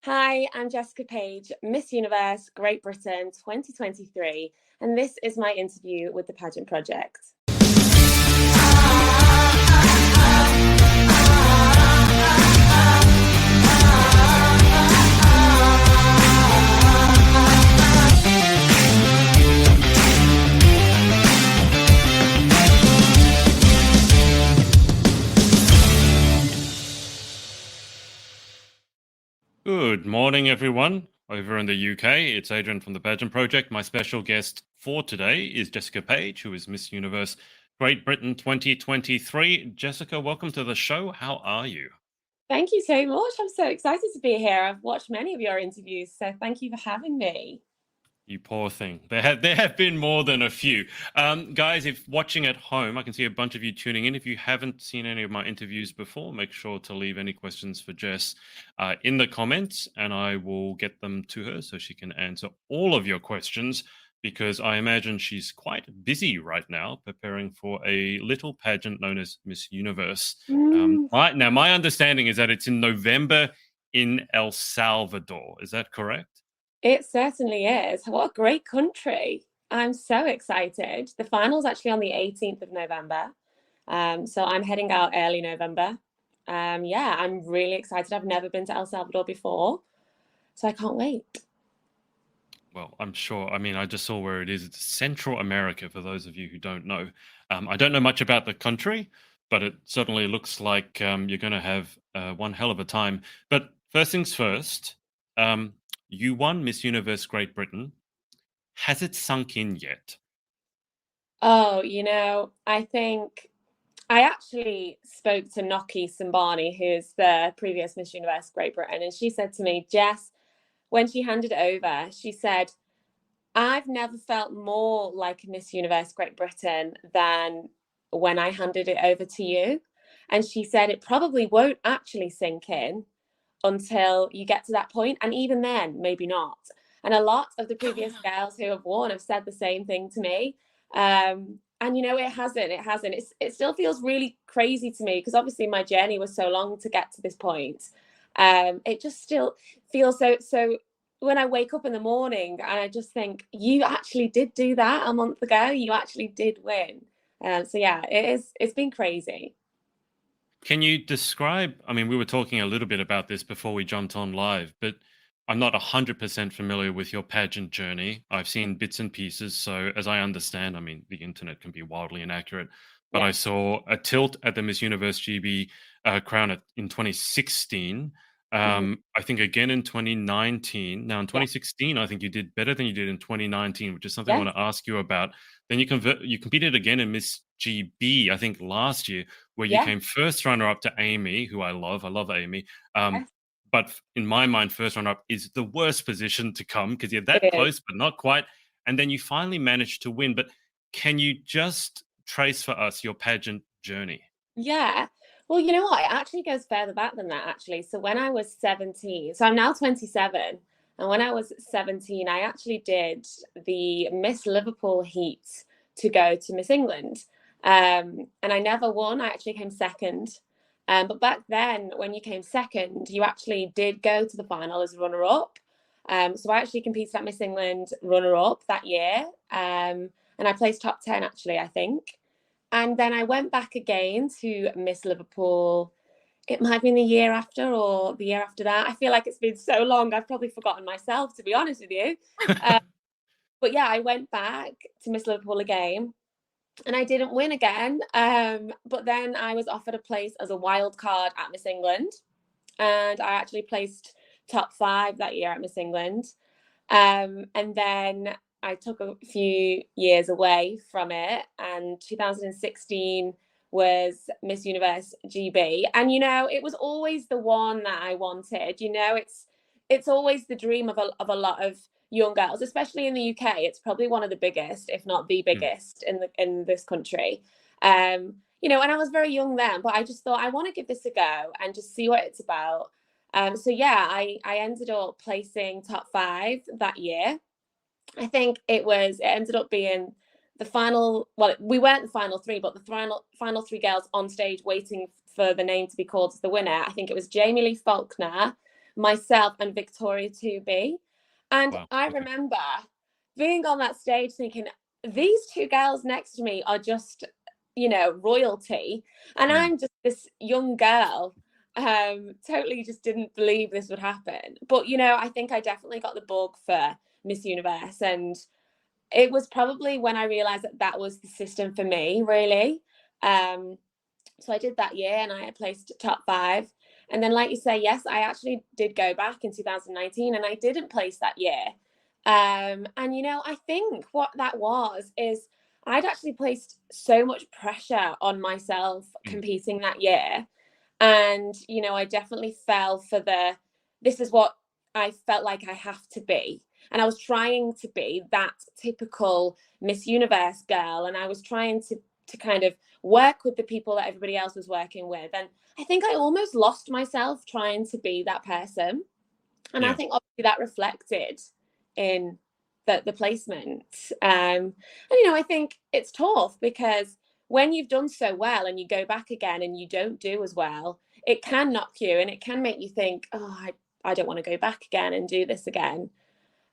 Hi, I'm Jessica Page, Miss Universe Great Britain 2023, and this is my interview with the Pageant Project. Good morning, everyone. Over in the UK, it's Adrian from the Pageant Project. My special guest for today is Jessica Page, who is Miss Universe Great Britain 2023. Jessica, welcome to the show. How are you? Thank you so much. I'm so excited to be here. I've watched many of your interviews, so thank you for having me. You poor thing. There have been more than a few. Guys, if watching at home, I can see a bunch of you tuning in. If you haven't seen any of my interviews before, make sure to leave any questions for Jess in the comments, and I will get them to her so she can answer all of your questions, because I imagine she's quite busy right now preparing for a little pageant known as Miss Universe. My understanding is that it's in November in El Salvador. Is that correct? It certainly is. What a great country. I'm so excited. The final's actually on the 18th of November. So I'm heading out early November. I'm really excited. I've never been to El Salvador before, so I can't wait. Well, I'm sure. I mean, I just saw where it is. It's Central America, for those of you who don't know. I don't know much about the country, but it certainly looks like you're going to have one hell of a time. But first things first, you won Miss Universe Great Britain. Has it sunk in yet? Oh, I think I actually spoke to Noki Sambani, who's the previous Miss Universe Great Britain, and she said to me, Jess, when she handed it over, she said, I've never felt more like Miss Universe Great Britain than when I handed it over to you. And she said it probably won't actually sink in until you get to that point. And even then, maybe not. And a lot of the previous girls who have won have said the same thing to me. It hasn't. It still feels really crazy to me because obviously my journey was so long to get to this point. It just still feels so when I wake up in the morning and I just think, you actually did do that a month ago. You actually did win. It's been crazy. Can you describe, I mean, we were talking a little bit about this before we jumped on live, but I'm not 100% familiar with your pageant journey. I've seen bits and pieces. So as I understand, I mean, the internet can be wildly inaccurate, but I saw a tilt at the Miss Universe GB crown in 2016. I think again in 2019. Now in 2016, I think you did better than you did in 2019, which is something I want to ask you about. Then you competed again in Miss GB, I think last year, where you came first runner-up to Amy, who I love. I love Amy. But in my mind, first runner-up is the worst position to come because you're that close, but not quite. And then you finally managed to win. But can you just trace for us your pageant journey? Yeah. Well, you know what? It actually goes further back than that, actually. So when I was 17, so I'm now 27. And when I was 17, I actually did the Miss Liverpool heat to go to Miss England. And I never won. I actually came second. But back then, when you came second, you actually did go to the final as runner-up. So I actually competed at Miss England runner-up that year. And I placed top 10, actually, I think. And then I went back again to Miss Liverpool. It might have been the year after or the year after that. I feel like it's been so long, I've probably forgotten myself, to be honest with you. But yeah, I went back to Miss Liverpool again. And I didn't win again. But then I was offered a place as a wild card at Miss England. And I actually placed top 5 that year at Miss England. And then I took a few years away from it. And 2016 was Miss Universe GB. And, it was always the one that I wanted. It's always the dream of a lot of young girls, especially in the UK. It's probably one of the biggest, if not the biggest, in this country. And I was very young then, but I just thought I want to give this a go and just see what it's about. I ended up placing top 5 that year. I think it ended up being the final. Well, we weren't the final 3, but the final 3 girls on stage waiting for the name to be called as the winner. I think it was Jamie Lee Faulkner, myself and Victoria to be. And Wow. I Okay. remember being on that stage thinking, these two girls next to me are just, royalty. And Mm. I'm just this young girl, totally just didn't believe this would happen. But, I think I definitely got the bug for Miss Universe. And it was probably when I realized that that was the system for me, really. So I did that year and I placed top 5. And then, like you say, yes, I actually did go back in 2019 and I didn't place that year. And, I think what that was is I'd actually placed so much pressure on myself Mm. competing that year. And, I definitely fell for this is what I felt like I have to be. And I was trying to be that typical Miss Universe girl. And I was trying to kind of work with the people that everybody else was working with. And I think I almost lost myself trying to be that person. And I Yeah. think obviously that reflected in the placement. And I think it's tough because when you've done so well and you go back again and you don't do as well, it can knock you and it can make you think, oh, I don't want to go back again and do this again.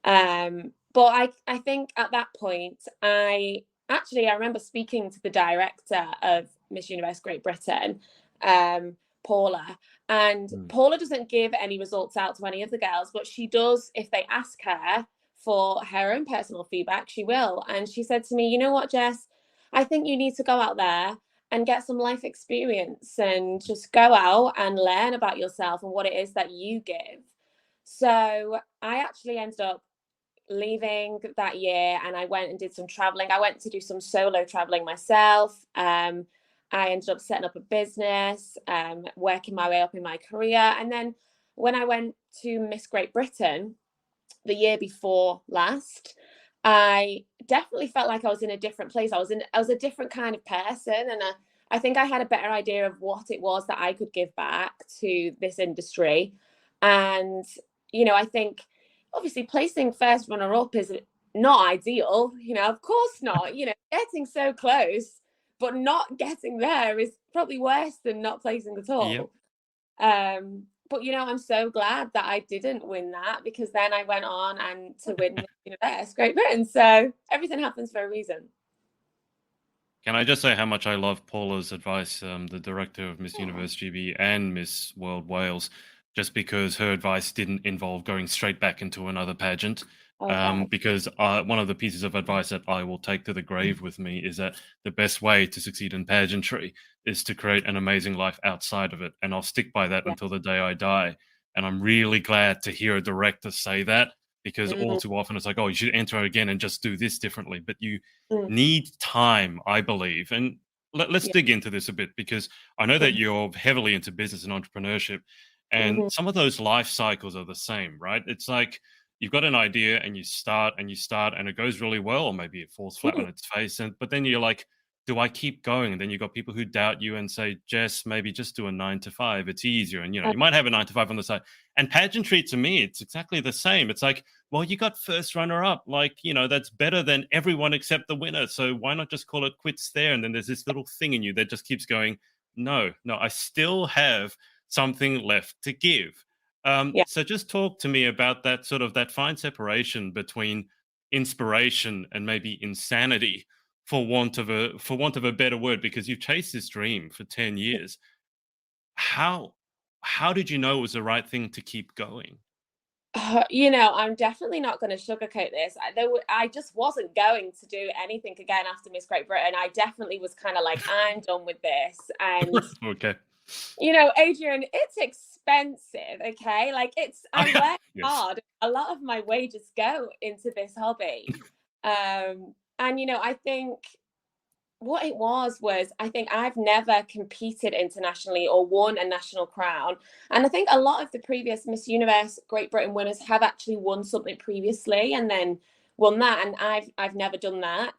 But I think at that point, I remember speaking to the director of Miss Universe Great Britain, Paula, and Mm. Paula doesn't give any results out to any of the girls, but she does, if they ask her for her own personal feedback, she will. And she said to me, you know what, Jess, I think you need to go out there and get some life experience and just go out and learn about yourself and what it is that you give. So I actually ended up leaving that year and I went and did some traveling. I went to do some solo traveling myself. I ended up setting up a business, working my way up in my career. And then when I went to Miss Great Britain the year before last, I definitely felt like I was in a different place. I was a different kind of person, and I think I had a better idea of what it was that I could give back to this industry. And I think obviously placing first runner up is not ideal. Of course not. Getting so close but not getting there is probably worse than not placing at Yep. all. But I'm so glad that I didn't win that, because then I went on and to win Miss Universe Great Britain. So everything happens for a reason. Can I just say how much I love Paula's advice, the director of Miss Oh, Universe GB and Miss World Wales, just because her advice didn't involve going straight back into another pageant. okay. Because one of the pieces of advice that I will take to the grave with me is that the best way to succeed in pageantry is to create an amazing life outside of it. And I'll stick by that Yeah. until the day I die. And I'm really glad to hear a director say that, because all Mm, too often it's like, oh, you should enter again and just do this differently. But you mm, need time, I believe. And let's yeah. dig into this a bit, because I know that Mm, you're heavily into business and entrepreneurship, and mhm, some of those life cycles are the same, right? It's like you've got an idea and you start and you start and it goes really well, or maybe it falls flat mm, on its face. But then you're like, do I keep going? And then you've got people who doubt you and say, Jess, maybe just do a 9 to 5. It's easier. And, uh, you might have a 9 to 5 on the side. And pageantry, to me, it's exactly the same. It's like, well, you got first runner up. Like, that's better than everyone except the winner. So why not just call it quits there? And then there's this little thing in you that just keeps going, no, I still have something left to give. yeah. So just talk to me about that sort of that fine separation between inspiration and maybe insanity, for want of a better word, because you've chased this dream for 10 years. How did you know it was the right thing to keep going? I'm definitely not going to sugarcoat this. I just wasn't going to do anything again after Miss Great Britain. I definitely was kind of like, I'm done with this. And Okay. Adrian, it's expensive, okay? Like I Okay. work Yes. hard. A lot of my wages go into this hobby. And I think what it was I think I've never competed internationally or won a national crown. And I think a lot of the previous Miss Universe Great Britain winners have actually won something previously and then won that. And I've never done that.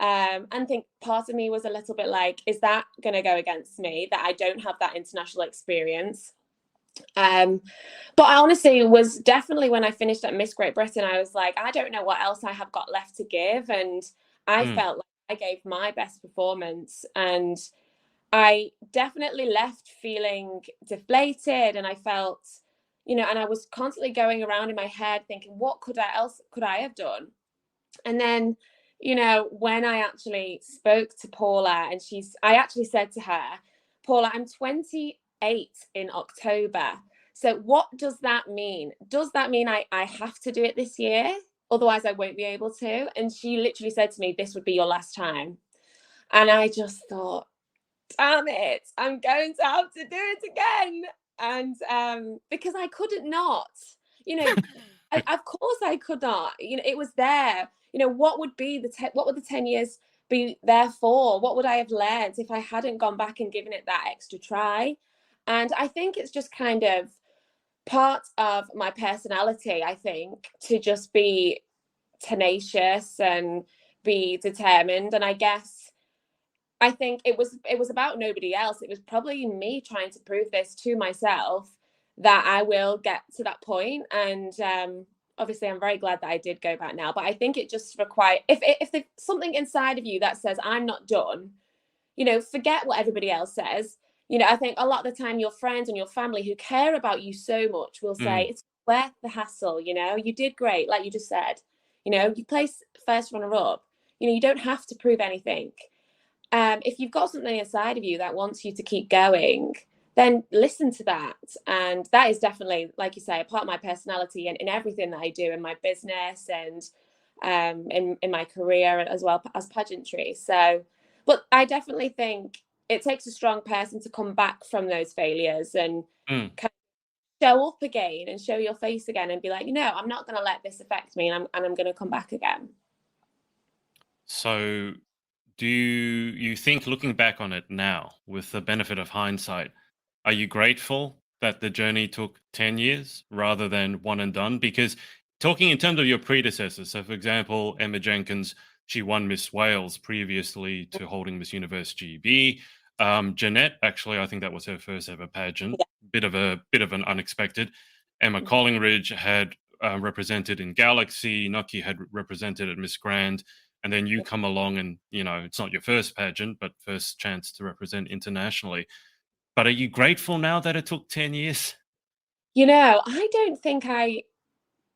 And I think part of me was a little bit like, is that going to go against me that I don't have that international experience? Um, but I honestly was definitely, when I finished at Miss Great Britain, I was like, I don't know what else I have got left to give. And I Mm, felt like I gave my best performance. And I definitely left feeling deflated. And I felt, and I was constantly going around in my head thinking, what else could I have done? And then, when I actually spoke to Paula, and I actually said to her, Paula, I'm 28 in October. So what does that mean? Does that mean I have to do it this year? Otherwise, I won't be able to. And she literally said to me, this would be your last time. And I just thought, damn it, I'm going to have to do it again. And because I couldn't not, you know, of course I could not. It was there. What would the 10 years be there for? What would I have learned if I hadn't gone back and given it that extra try? And I think it's just kind of part of my personality, I think, to just be tenacious and be determined. And I think it was about nobody else. It was probably me trying to prove this to myself that I will get to that point. And obviously, I'm very glad that I did go back now. But I think it just requires, if there's something inside of you that says I'm not done, forget what everybody else says. I think a lot of the time your friends and your family who care about you so much will say it's worth the hassle. You did great, like you just said. You placed first runner up. You don't have to prove anything. If you've got something inside of you that wants you to keep going, then listen to that. And that is definitely, like you say, a part of my personality and in everything that I do in my business and in my career as well as pageantry. So, but I definitely think it takes a strong person to come back from those failures and kind of show up again and show your face again and be like, I'm not going to let this affect me, and I'm going to come back again. So, do you think, looking back on it now with the benefit of hindsight, are you grateful that the journey took 10 years rather than one and done? Because talking in terms of your predecessors, so for example, Emma Jenkins, she won Miss Wales previously to holding Miss Universe GB. Jeanette, actually, I think that was her first ever pageant. Bit of an unexpected. Emma Collingridge had represented in Galaxy. Nucky had represented at Miss Grand. And then you come along and, it's not your first pageant, but first chance to represent internationally. But are you grateful now that it took 10 years? I don't think I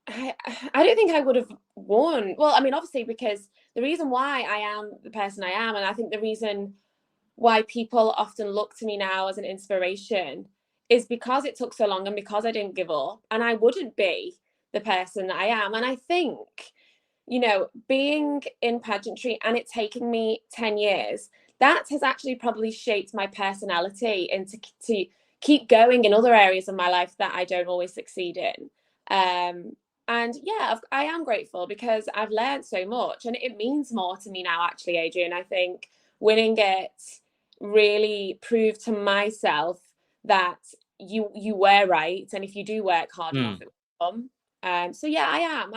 don't think I would have won. Well, I mean, obviously, because the reason why I am the person I am, and I think the reason why people often look to me now as an inspiration is because it took so long and because I didn't give up, and I wouldn't be the person that I am. And I think, being in pageantry and it taking me 10 years, that has actually probably shaped my personality into to keep going in other areas of my life that I don't always succeed in. And yeah, I am grateful because I've learned so much and it means more to me now, actually, Adrian. I think winning it really proved to myself that you were right. And if you do work hard enough, it will come. So yeah, I am.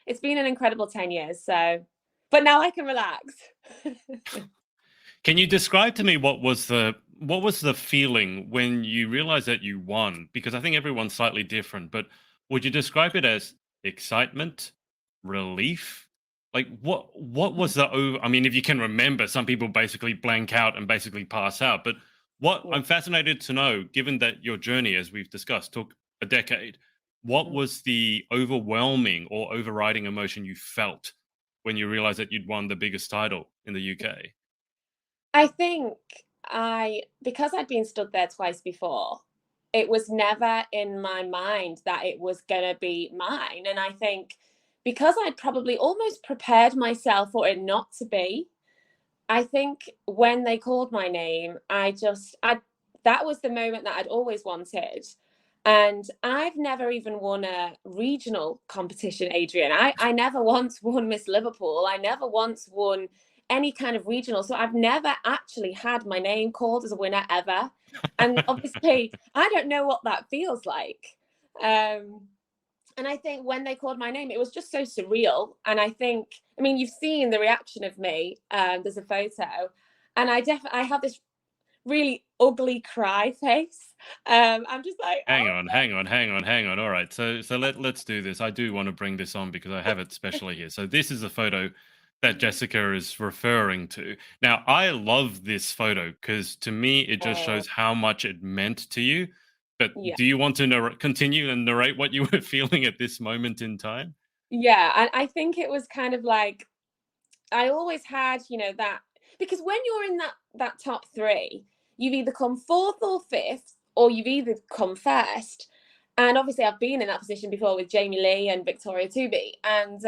It's been an incredible 10 years. So, but now I can relax. Can you describe to me what was the feeling when you realized that you won? Because I think everyone's slightly different, but would you describe it as excitement, relief? Like what was the I mean, if you can remember, some people basically blank out and basically pass out. But I'm fascinated to know, given that your journey, as we've discussed, took a decade, what was the overwhelming or overriding emotion you felt when you realized that you'd won the biggest title in the UK? I think because I'd been stood there twice before, it was never in my mind that it was going to be mine. And I think because I'd probably almost prepared myself for it not to be, I think when they called my name, that was the moment that I'd always wanted. And I've never even won a regional competition, Adrian. I never once won Miss Liverpool. I never once won any kind of regional. So I've never actually had my name called as a winner ever. And obviously, I don't know what that feels like. And I think when they called my name, it was just so surreal. And I mean, you've seen the reaction of me. There's a photo. And I have this really ugly cry face. I'm just like, hang on. All right, so let's do this. I do want to bring this on because I have it specially here. So this is the photo that Jessica is referring to. Now, I love this photo because to me it just shows how much it meant to you. But Yeah. do you want to continue and narrate what you were feeling at this moment in time? Yeah. And I think it was kind of like, I always had, that, because when you're in that top three, you've either come fourth or fifth, or you've either come first. And obviously, I've been in that position before with Jamie Lee and Victoria Tooby. And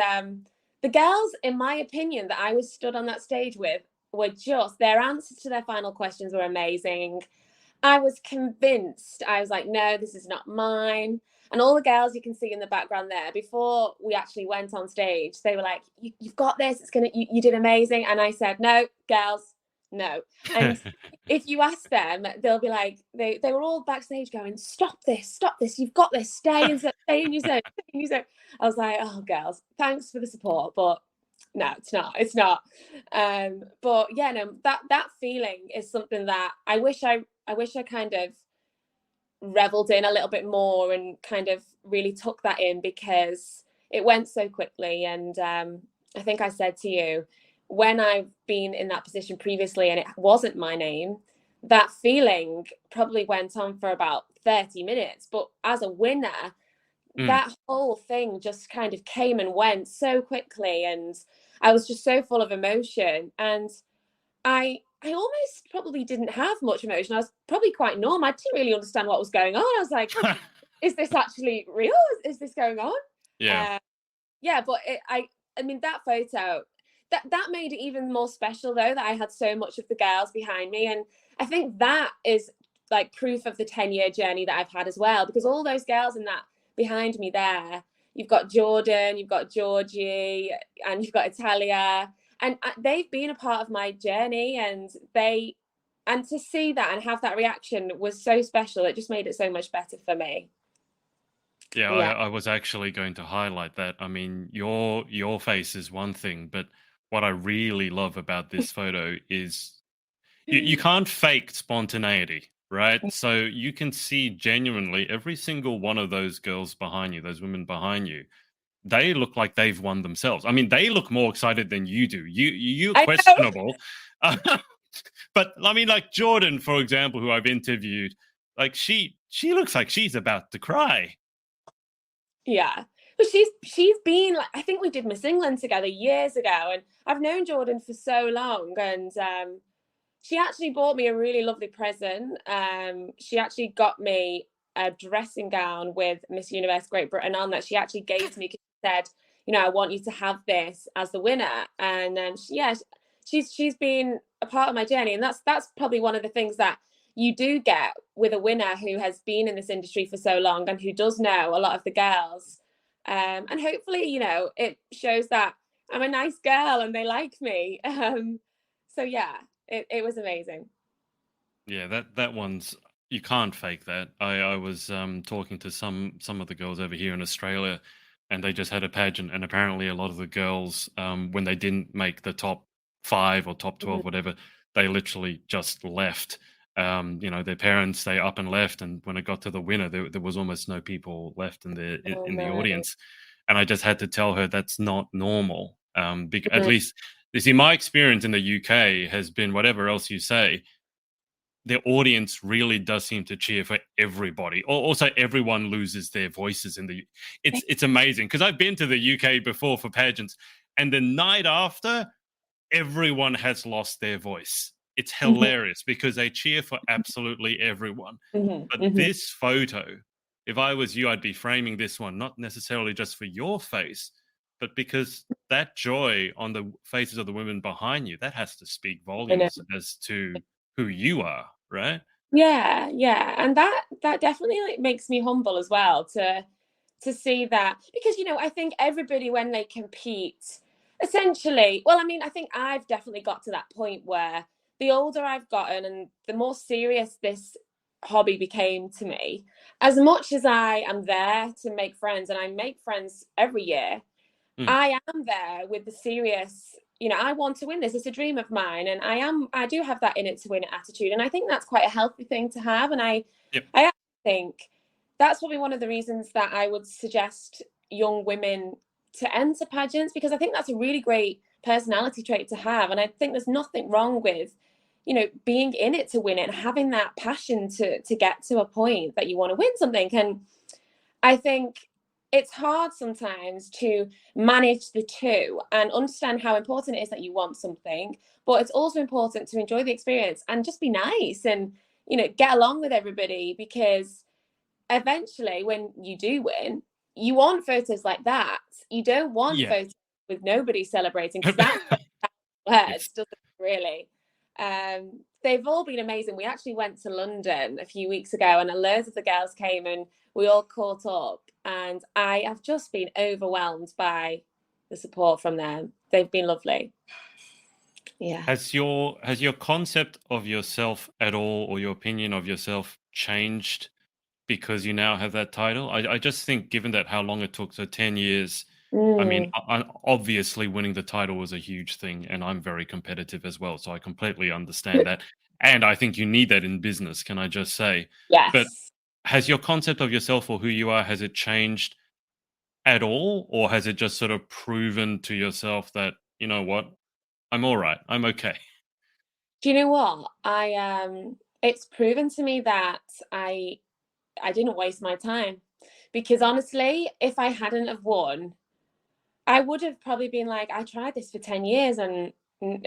the girls, in my opinion, that I was stood on that stage with were just, their answers to their final questions were amazing. I was convinced. I was like, no, this is not mine. And all the girls you can see in the background there, before we actually went on stage, they were like, you've got this. You did amazing. And I said, no, girls, no. And if you ask them, they'll be like, they were all backstage going, stop this, you've got this, stay in your zone, stay in your zone. I was like, oh, girls, thanks for the support, but no, it's not. But yeah, no, that feeling is something that I wish I kind of reveled in a little bit more and kind of really took that in, because it went so quickly. And I think I said to you, when I've been in that position previously and it wasn't my name, that feeling probably went on for about 30 minutes. But as a winner, that whole thing just kind of came and went so quickly. And I was just so full of emotion. And I almost probably didn't have much emotion. I was probably quite normal. I didn't really understand what was going on. I was like, is this actually real? Is this going on? Yeah. Yeah, but I mean, that photo, that made it even more special, though, that I had so much of the girls behind me. And I think that is like proof of the 10-year journey that I've had as well, because all those girls in that behind me there, you've got Jordan, you've got Georgie, and you've got Italia. And they've been a part of my journey, and to see that and have that reaction was so special. It just made it so much better for me. Yeah, Yeah. I was actually going to highlight that. I mean, your face is one thing, but what I really love about this photo is you can't fake spontaneity, right? So you can see genuinely every single one of those girls behind you, those women behind you, they look like they've won themselves. I mean, they look more excited than you do. You're I know. questionable. But I mean, like Jordan, for example, who I've interviewed, like she looks like she's about to cry. Yeah. But she's been like, I think we did Miss England together years ago, and I've known Jordan for so long. And she actually bought me a really lovely present. She actually got me a dressing gown with Miss Universe Great Britain on, that she actually gave to me, because she said, I want you to have this as the winner. And she's been a part of my journey. And that's probably one of the things that you do get with a winner who has been in this industry for so long and who does know a lot of the girls. And hopefully, it shows that I'm a nice girl and they like me. So yeah, it was amazing. Yeah, that one's, you can't fake that. I was talking to some of the girls over here in Australia, and they just had a pageant, and apparently a lot of the girls, when they didn't make the top 5 or top 12, whatever, they literally just left. Their parents, they up and left, and when it got to the winner, there was almost no people left in Oh the no. audience, and I just had to tell her that's not normal. At least, you see, my experience in the UK has been, whatever else you say, the audience really does seem to cheer for everybody. Also, everyone loses their voices in the. It's amazing, because I've been to the UK before for pageants, and the night after, everyone has lost their voice. It's hilarious because they cheer for absolutely everyone. But this photo, if I was you, I'd be framing this one not necessarily just for your face, but because that joy on the faces of the women behind you, that has to speak I know. volumes as to who you are, right? Yeah, yeah, and that definitely like makes me humble as well to see that, because I think everybody, when they compete, essentially, well, I mean, I think I've definitely got to that point where the older I've gotten and the more serious this hobby became to me, as much as I am there to make friends, and I make friends every year, I am there with the serious, I want to win this. It's a dream of mine. And I do have that in it to win it attitude. And I think that's quite a healthy thing to have. And Yep. I actually think that's probably one of the reasons that I would suggest young women to enter pageants, because I think that's a really great personality trait to have. And I think there's nothing wrong with, being in it to win it and having that passion to get to a point that you want to win something. And I think it's hard sometimes to manage the two and understand how important it is that you want something, but it's also important to enjoy the experience and just be nice and, get along with everybody, because eventually when you do win, you want photos like that. You don't want Yeah. photos with nobody celebrating, because that's words, It's doesn't it, really? They've all been amazing. We actually went to London a few weeks ago, and loads of the girls came and we all caught up, and I have just been overwhelmed by the support from them. They've been lovely. Yeah. has your concept of yourself at all, or your opinion of yourself, changed because you now have that title? I just think, given that how long it took, so 10 years, I mean, Mm, obviously winning the title was a huge thing, and I'm very competitive as well, so I completely understand that. And I think you need that in business, can I just say? But yes. has your concept of yourself or who you are, has it changed at all? Or has it just sort of proven to yourself that, you know what, I'm all right, I'm okay? Do you know what? It's proven to me that I didn't waste my time, because honestly, if I hadn't have won, I would have probably been like, I tried this for 10 years and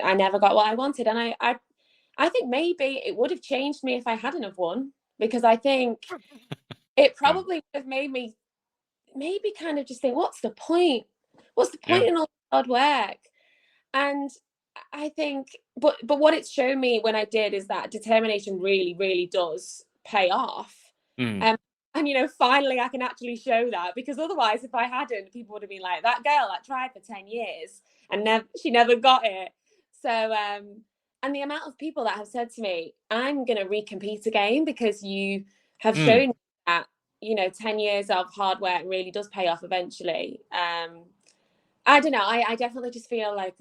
I never got what I wanted. And I think maybe it would have changed me if I hadn't have won, because I think it Yeah. probably would have made me maybe kind of just think, what's the point? What's the Yeah. point in all the hard work? And I think, but what it's shown me when I did is that determination really, really does pay off. Mm. Um, and finally I can actually show that, because otherwise, if I hadn't, people would have been like, that girl that tried for 10 years and she never got it. So, and the amount of people that have said to me, I'm going to recompete again because you have Mm. shown that, 10 years of hard work really does pay off eventually. I don't know. I definitely just feel like,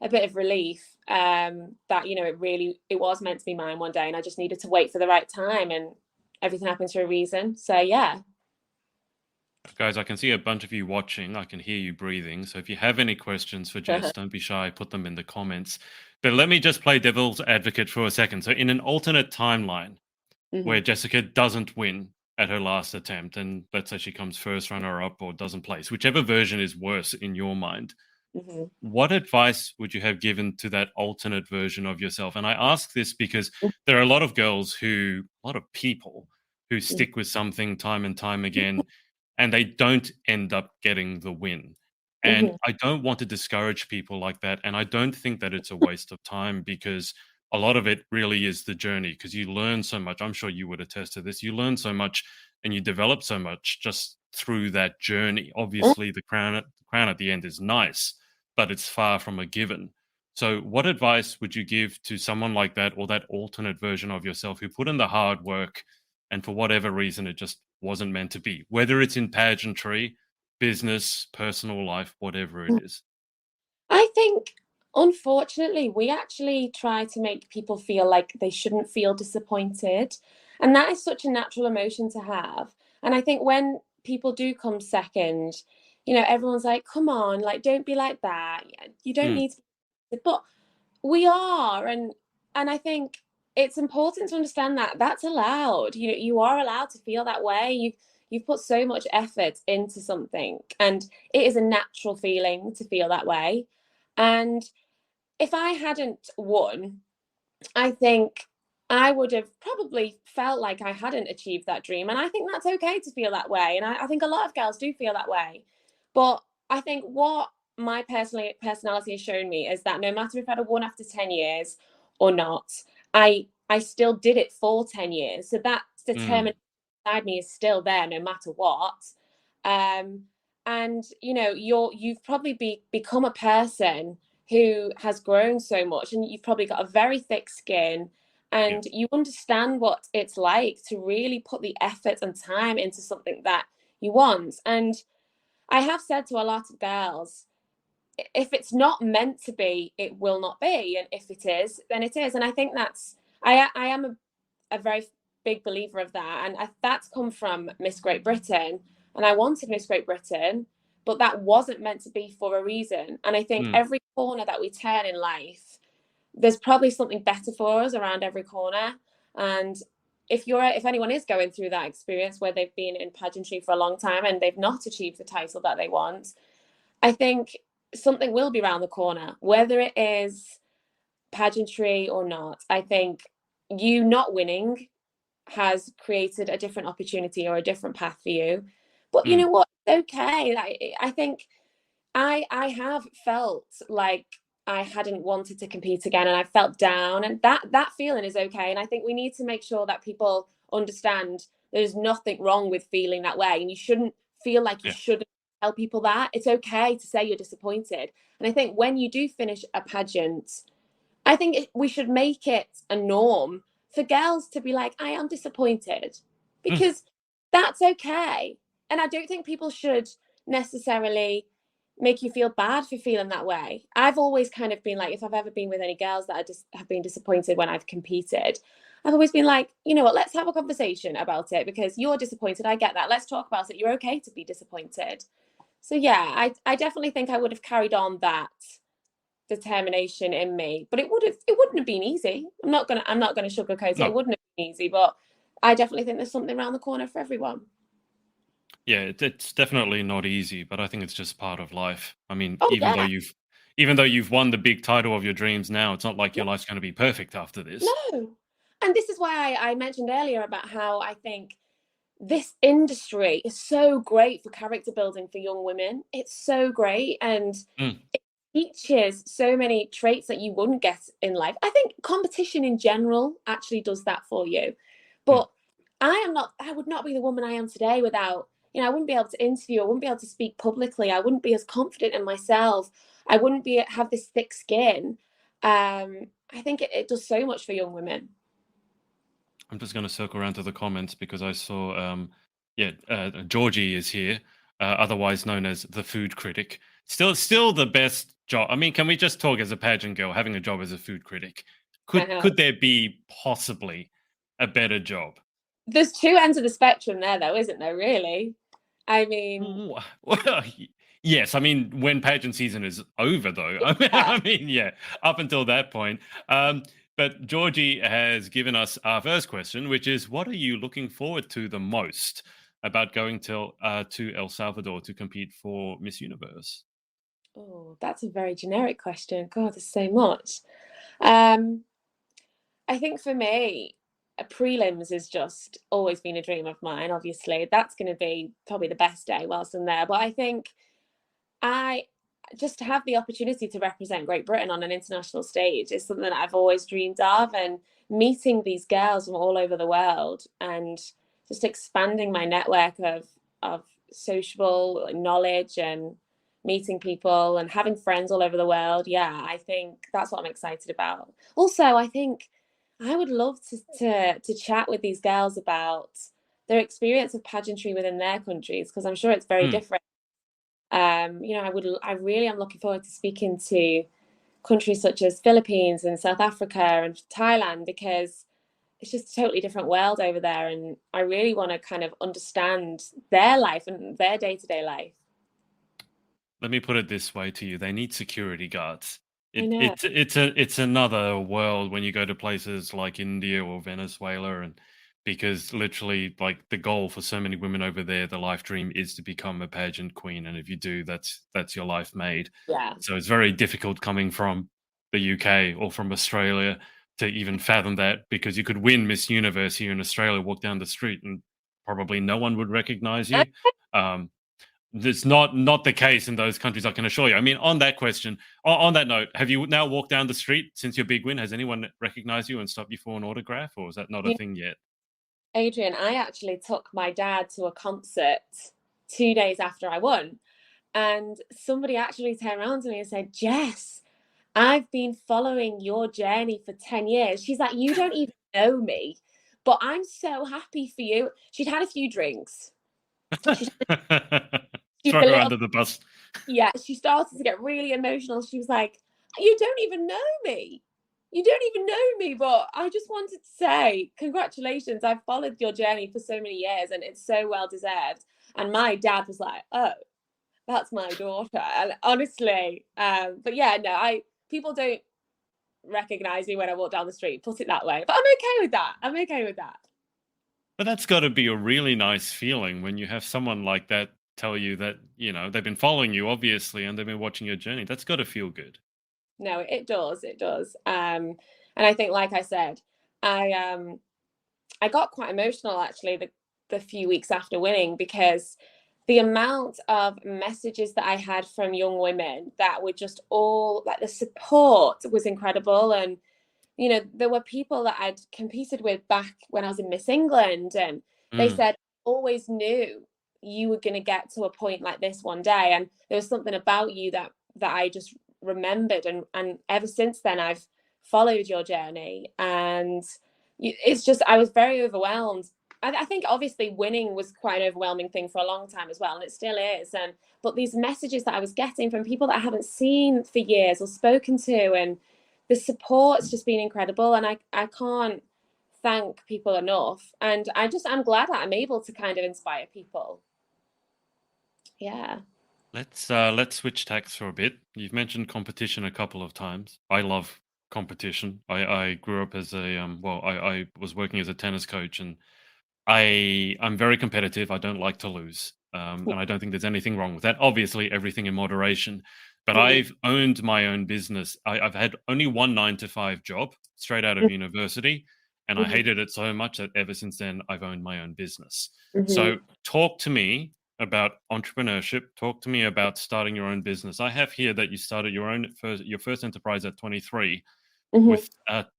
a bit of relief, that it was meant to be mine one day, and I just needed to wait for the right time, and everything happens for a reason. So yeah. Guys, I can see a bunch of you watching. I can hear you breathing. So if you have any questions for Jess, don't be shy. Put them in the comments. But let me just play devil's advocate for a second. So in an alternate timeline Hmm. where Jessica doesn't win at her last attempt, and let's say she comes first runner up or doesn't place, whichever version is worse in your mind, Hmm. what advice would you have given to that alternate version of yourself? And I ask this because there are a lot of a lot of people who stick with something time and time again, and they don't end up getting the win. And Hmm. I don't want to discourage people like that. And I don't think that it's a waste of time, because a lot of it really is the journey, because you learn so much. I'm sure you would attest to this. You learn so much and you develop so much just through that journey. Obviously, the crown at the end is nice, but it's far from a given. So, what advice would you give to someone like that, or that alternate version of yourself who put in the hard work and for whatever reason it just wasn't meant to be, whether it's in pageantry, business, personal life, whatever it is? I think, unfortunately, we actually try to make people feel like they shouldn't feel disappointed. And that is such a natural emotion to have. And I think when people do come second, everyone's like, come on, like, don't be like that. You don't Mm, need to. But we are. And I think it's important to understand that that's allowed. You are allowed to feel that way. You've put so much effort into something, and it is a natural feeling to feel that way. And if I hadn't won, I think I would have probably felt like I hadn't achieved that dream. And I think that's okay to feel that way. And I think a lot of girls do feel that way. But I think what my personality has shown me is that no matter if I'd have won after 10 years or not, I still did it for 10 years. So that mm, determination inside me is still there no matter what. Um, and you've probably become a person who has grown so much, and you've probably got a very thick skin, yeah. and you understand what it's like to really put the effort and time into something that you want. And I have said to a lot of girls, if it's not meant to be, it will not be, and if it is, then it is. And I think I am a very big believer of that, and that's come from Miss Great Britain, and I wanted Miss Great Britain, but that wasn't meant to be for a reason. And I think Mm, every corner that we turn in life, there's probably something better for us around every corner. And if anyone is going through that experience where they've been in pageantry for a long time and they've not achieved the title that they want, I think something will be around the corner, whether it is pageantry or not. I think you not winning has created a different opportunity or a different path for you. But you know what? It's okay. I think I have felt like I hadn't wanted to compete again, and I felt down, and that feeling is okay. And I think we need to make sure that people understand there's nothing wrong with feeling that way, and you shouldn't feel like you shouldn't tell people that. It's okay to say you're disappointed. And I think when you do finish a pageant, I think we should make it a norm for girls to be like, I am disappointed, because that's okay. And I don't think people should necessarily make you feel bad for feeling that way. I've always kind of been like, if I've ever been with any girls that have been disappointed when I've competed, I've always been like, you know what, let's have a conversation about it, because you're disappointed. I get that. Let's talk about it. You're okay to be disappointed. So yeah, I definitely think I would have carried on that determination in me, but it wouldn't have been easy. I'm not gonna sugarcoat it. No. It wouldn't have been easy, but I definitely think there's something around the corner for everyone. Yeah, it's definitely not easy, but I think it's just part of life. I mean, Oh yeah, even though you've won the big title of your dreams now, it's not like your life's going to be perfect after this. no. And this is why I mentioned earlier about how I think this industry is so great for character building for young women. It's so great, and Mm, it teaches so many traits that you wouldn't get in life. I think competition in general actually does that for you. mm. But I would not be the woman I am today without, I wouldn't be able to interview, I wouldn't be able to speak publicly, I wouldn't be as confident in myself, I wouldn't have this thick skin. I think it does so much for young women. I'm just going to circle around to the comments because I saw, Georgie is here, otherwise known as the food critic. Still the best job. I mean, can we just talk as a pageant girl having a job as a food critic? I Could know. could there be possibly a better job? There's two ends of the spectrum there, though, isn't there, really? I mean, Well, yes. I mean, when pageant season is over, though. yeah. Yeah, up until that point. But Georgie has given us our first question, which is, what are you looking forward to the most about going to El Salvador to compete for Miss Universe? Oh, that's a very generic question. God, there's so much. Um, I think for me, a prelims has just always been a dream of mine. Obviously, that's going to be probably the best day whilst I'm there. But I think I just to have the opportunity to represent Great Britain on an international stage is something that I've always dreamed of, and meeting these girls from all over the world and just expanding my network of social knowledge and meeting people and having friends all over the world. Yeah, I think that's what I'm excited about. Also, I think I would love to chat with these girls about their experience of pageantry within their countries, because I'm sure it's very Mm. different. I really am looking forward to speaking to countries such as Philippines and South Africa and Thailand, because it's just a totally different world over there, and I really want to kind of understand their life and their day-to-day life. Let me put it this way to you: they need security guards. I know. It's another world when you go to places like India or Venezuela, and because literally, like, the goal for so many women over there, the life dream is to become a pageant queen, and if you do, that's your life made. Yeah. So it's very difficult coming from the UK or from Australia to even fathom that, because you could win Miss Universe here in Australia, walk down the street, and probably no one would recognize you. Um, that's not the case in those countries, I can assure you. I mean, on that question, on that note, have you now walked down the street since your big win? Has anyone recognized you and stopped you for an autograph, or is that not a Yeah, thing yet? Adrian, I actually took my dad to a concert 2 days after I won, and somebody actually turned around to me and said, Jess, I've been following your journey for 10 years. She's like, you don't even know me, but I'm so happy for you. She'd had a few drinks. She'd, she was Throw a her little, under the bus. yeah, she started to get really emotional. She was like, you don't even know me. You don't even know me, but I just wanted to say, congratulations. I've followed your journey for so many years, and it's so well deserved. And my dad was like, oh, that's my daughter. And honestly, but yeah, no, people don't recognize me when I walk down the street, put it that way. But I'm okay with that. I'm okay with that. But that's got to be a really nice feeling when you have someone like that tell you that, you know, they've been following you, obviously, and they've been watching your journey. That's got to feel good. No, it does. It does. And I think, like I said, I got quite emotional actually the few weeks after winning, because the amount of messages that I had from young women that were just all like, the support was incredible. And you know, there were people that I'd competed with back when I was in Miss England, and they Mm. said, always knew you were going to get to a point like this one day. And there was something about you that I just remembered. And ever since then, I've followed your journey. And it's just, I was very overwhelmed. I think obviously winning was quite an overwhelming thing for a long time as well, and it still is. And but these messages that I was getting from people that I haven't seen for years or spoken to, and the support's just been incredible. And I can't thank people enough. And I'm glad that I'm able to kind of inspire people. Yeah. Let's switch tacks for a bit. You've mentioned competition a couple of times. I love competition. I grew up as a I was working as a tennis coach, and I'm very competitive. I don't like to lose, and I don't think there's anything wrong with that. Obviously, everything in moderation. But Mhm. I've owned my own business. I've had only one 9 to 5 job straight out of university, and I Mhm. hated it so much that ever since then I've owned my own business. So, Mhm. talk to me about entrepreneurship. Talk to me about starting your own business. I have here that you started your first enterprise at 23 Mhm. with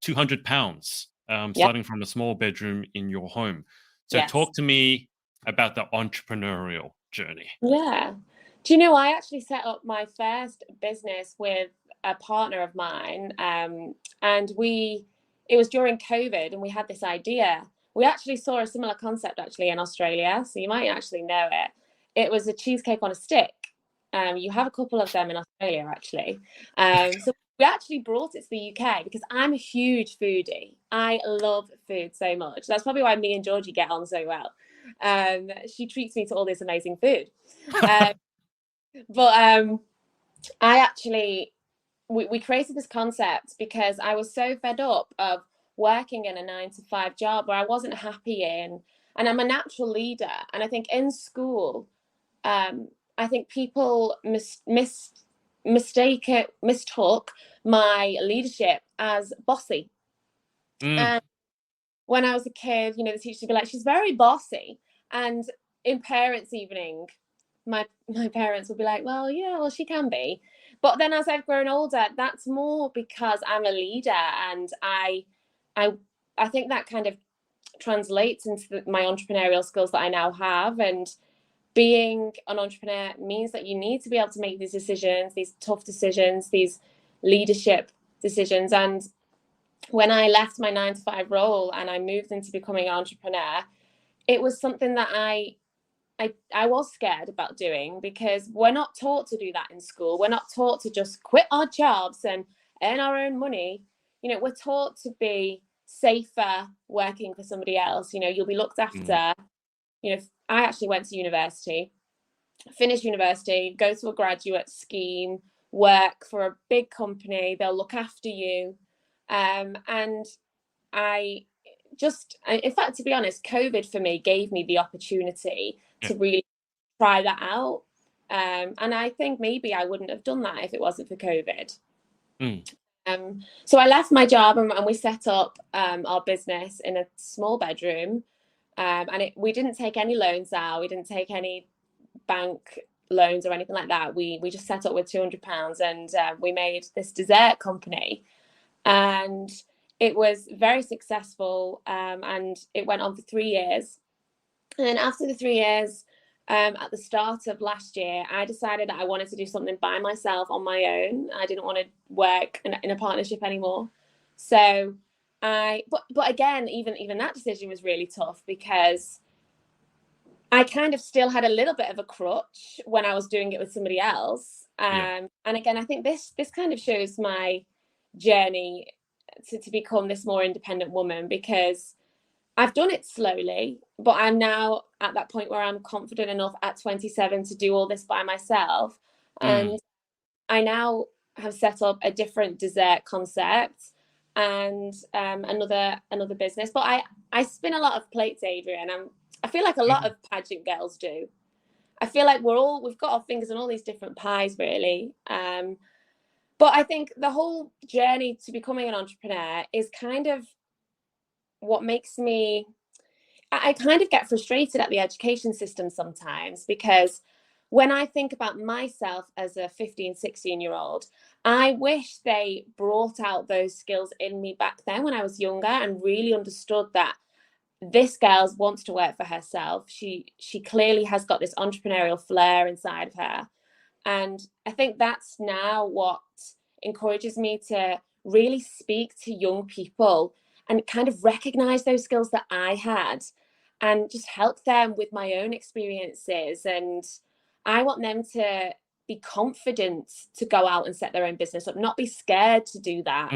£200, Yeah. starting from a small bedroom in your home. So Yes. talk to me about the entrepreneurial journey. Yeah. Do you know, I actually set up my first business with a partner of mine, and it was during COVID, and we had this idea. We actually saw a similar concept actually in Australia, so you might actually know it. It was a cheesecake on a stick. You have a couple of them in Australia actually. So we actually brought it to the UK because I'm a huge foodie. I love food so much. That's probably why me and Georgie get on so well. She treats me to all this amazing food. Um, but I actually, we created this concept because I was so fed up of working in a 9 to 5 job where I wasn't happy in. And I'm a natural leader. And I think in school, I think people mistook my leadership as bossy. Mm, And when I was a kid, you know, the teachers would be like, she's very bossy. And in parents' evening, my parents would be like, well, yeah, well, she can be. But then as I've grown older, that's more because I'm a leader, and I I think that kind of translates into my entrepreneurial skills that I now have. And being an entrepreneur means that you need to be able to make these decisions, these tough decisions, these leadership decisions. And when I left my 9 to 5 role and I moved into becoming an entrepreneur, it was something that I was scared about doing, because we're not taught to do that in school. We're not taught to just quit our jobs and earn our own money. You know, we're taught to be safer working for somebody else. You know, you'll be looked mm, after. You know, I actually went to university, finish university, go to a graduate scheme, work for a big company. They'll look after you. And I in fact, to be honest, COVID for me gave me the opportunity yeah. to really try that out. And I think maybe I wouldn't have done that if it wasn't for COVID. Mm, So I left my job, and we set up our business in a small bedroom. And we didn't take any loans out. We didn't take any bank loans or anything like that. We just set up with £200, and we made this dessert company. And it was very successful, and it went on for 3 years. And then after the 3 years, at the start of last year, I decided that I wanted to do something by myself on my own. I didn't want to work in a partnership anymore. So but again, even that decision was really tough, because I kind of still had a little bit of a crutch when I was doing it with somebody else. yeah. And again, I think this kind of shows my journey to become this more independent woman, because I've done it slowly, but I'm now at that point where I'm confident enough at 27 to do all this by myself. Mm, And I now have set up a different dessert concept. and another business. But I spin a lot of plates, Adrian. I feel like a lot of pageant girls do. I feel like we've got our fingers in all these different pies, really. But I think the whole journey to becoming an entrepreneur is kind of what makes me. I kind of get frustrated at the education system sometimes, because when I think about myself as a 15, 16-year-old, I wish they brought out those skills in me back then when I was younger and really understood that this girl wants to work for herself. She clearly has got this entrepreneurial flair inside of her. And I think that's now what encourages me to really speak to young people and kind of recognize those skills that I had and just help them with my own experiences. And I want them to be confident to go out and set their own business up, not be scared to do that.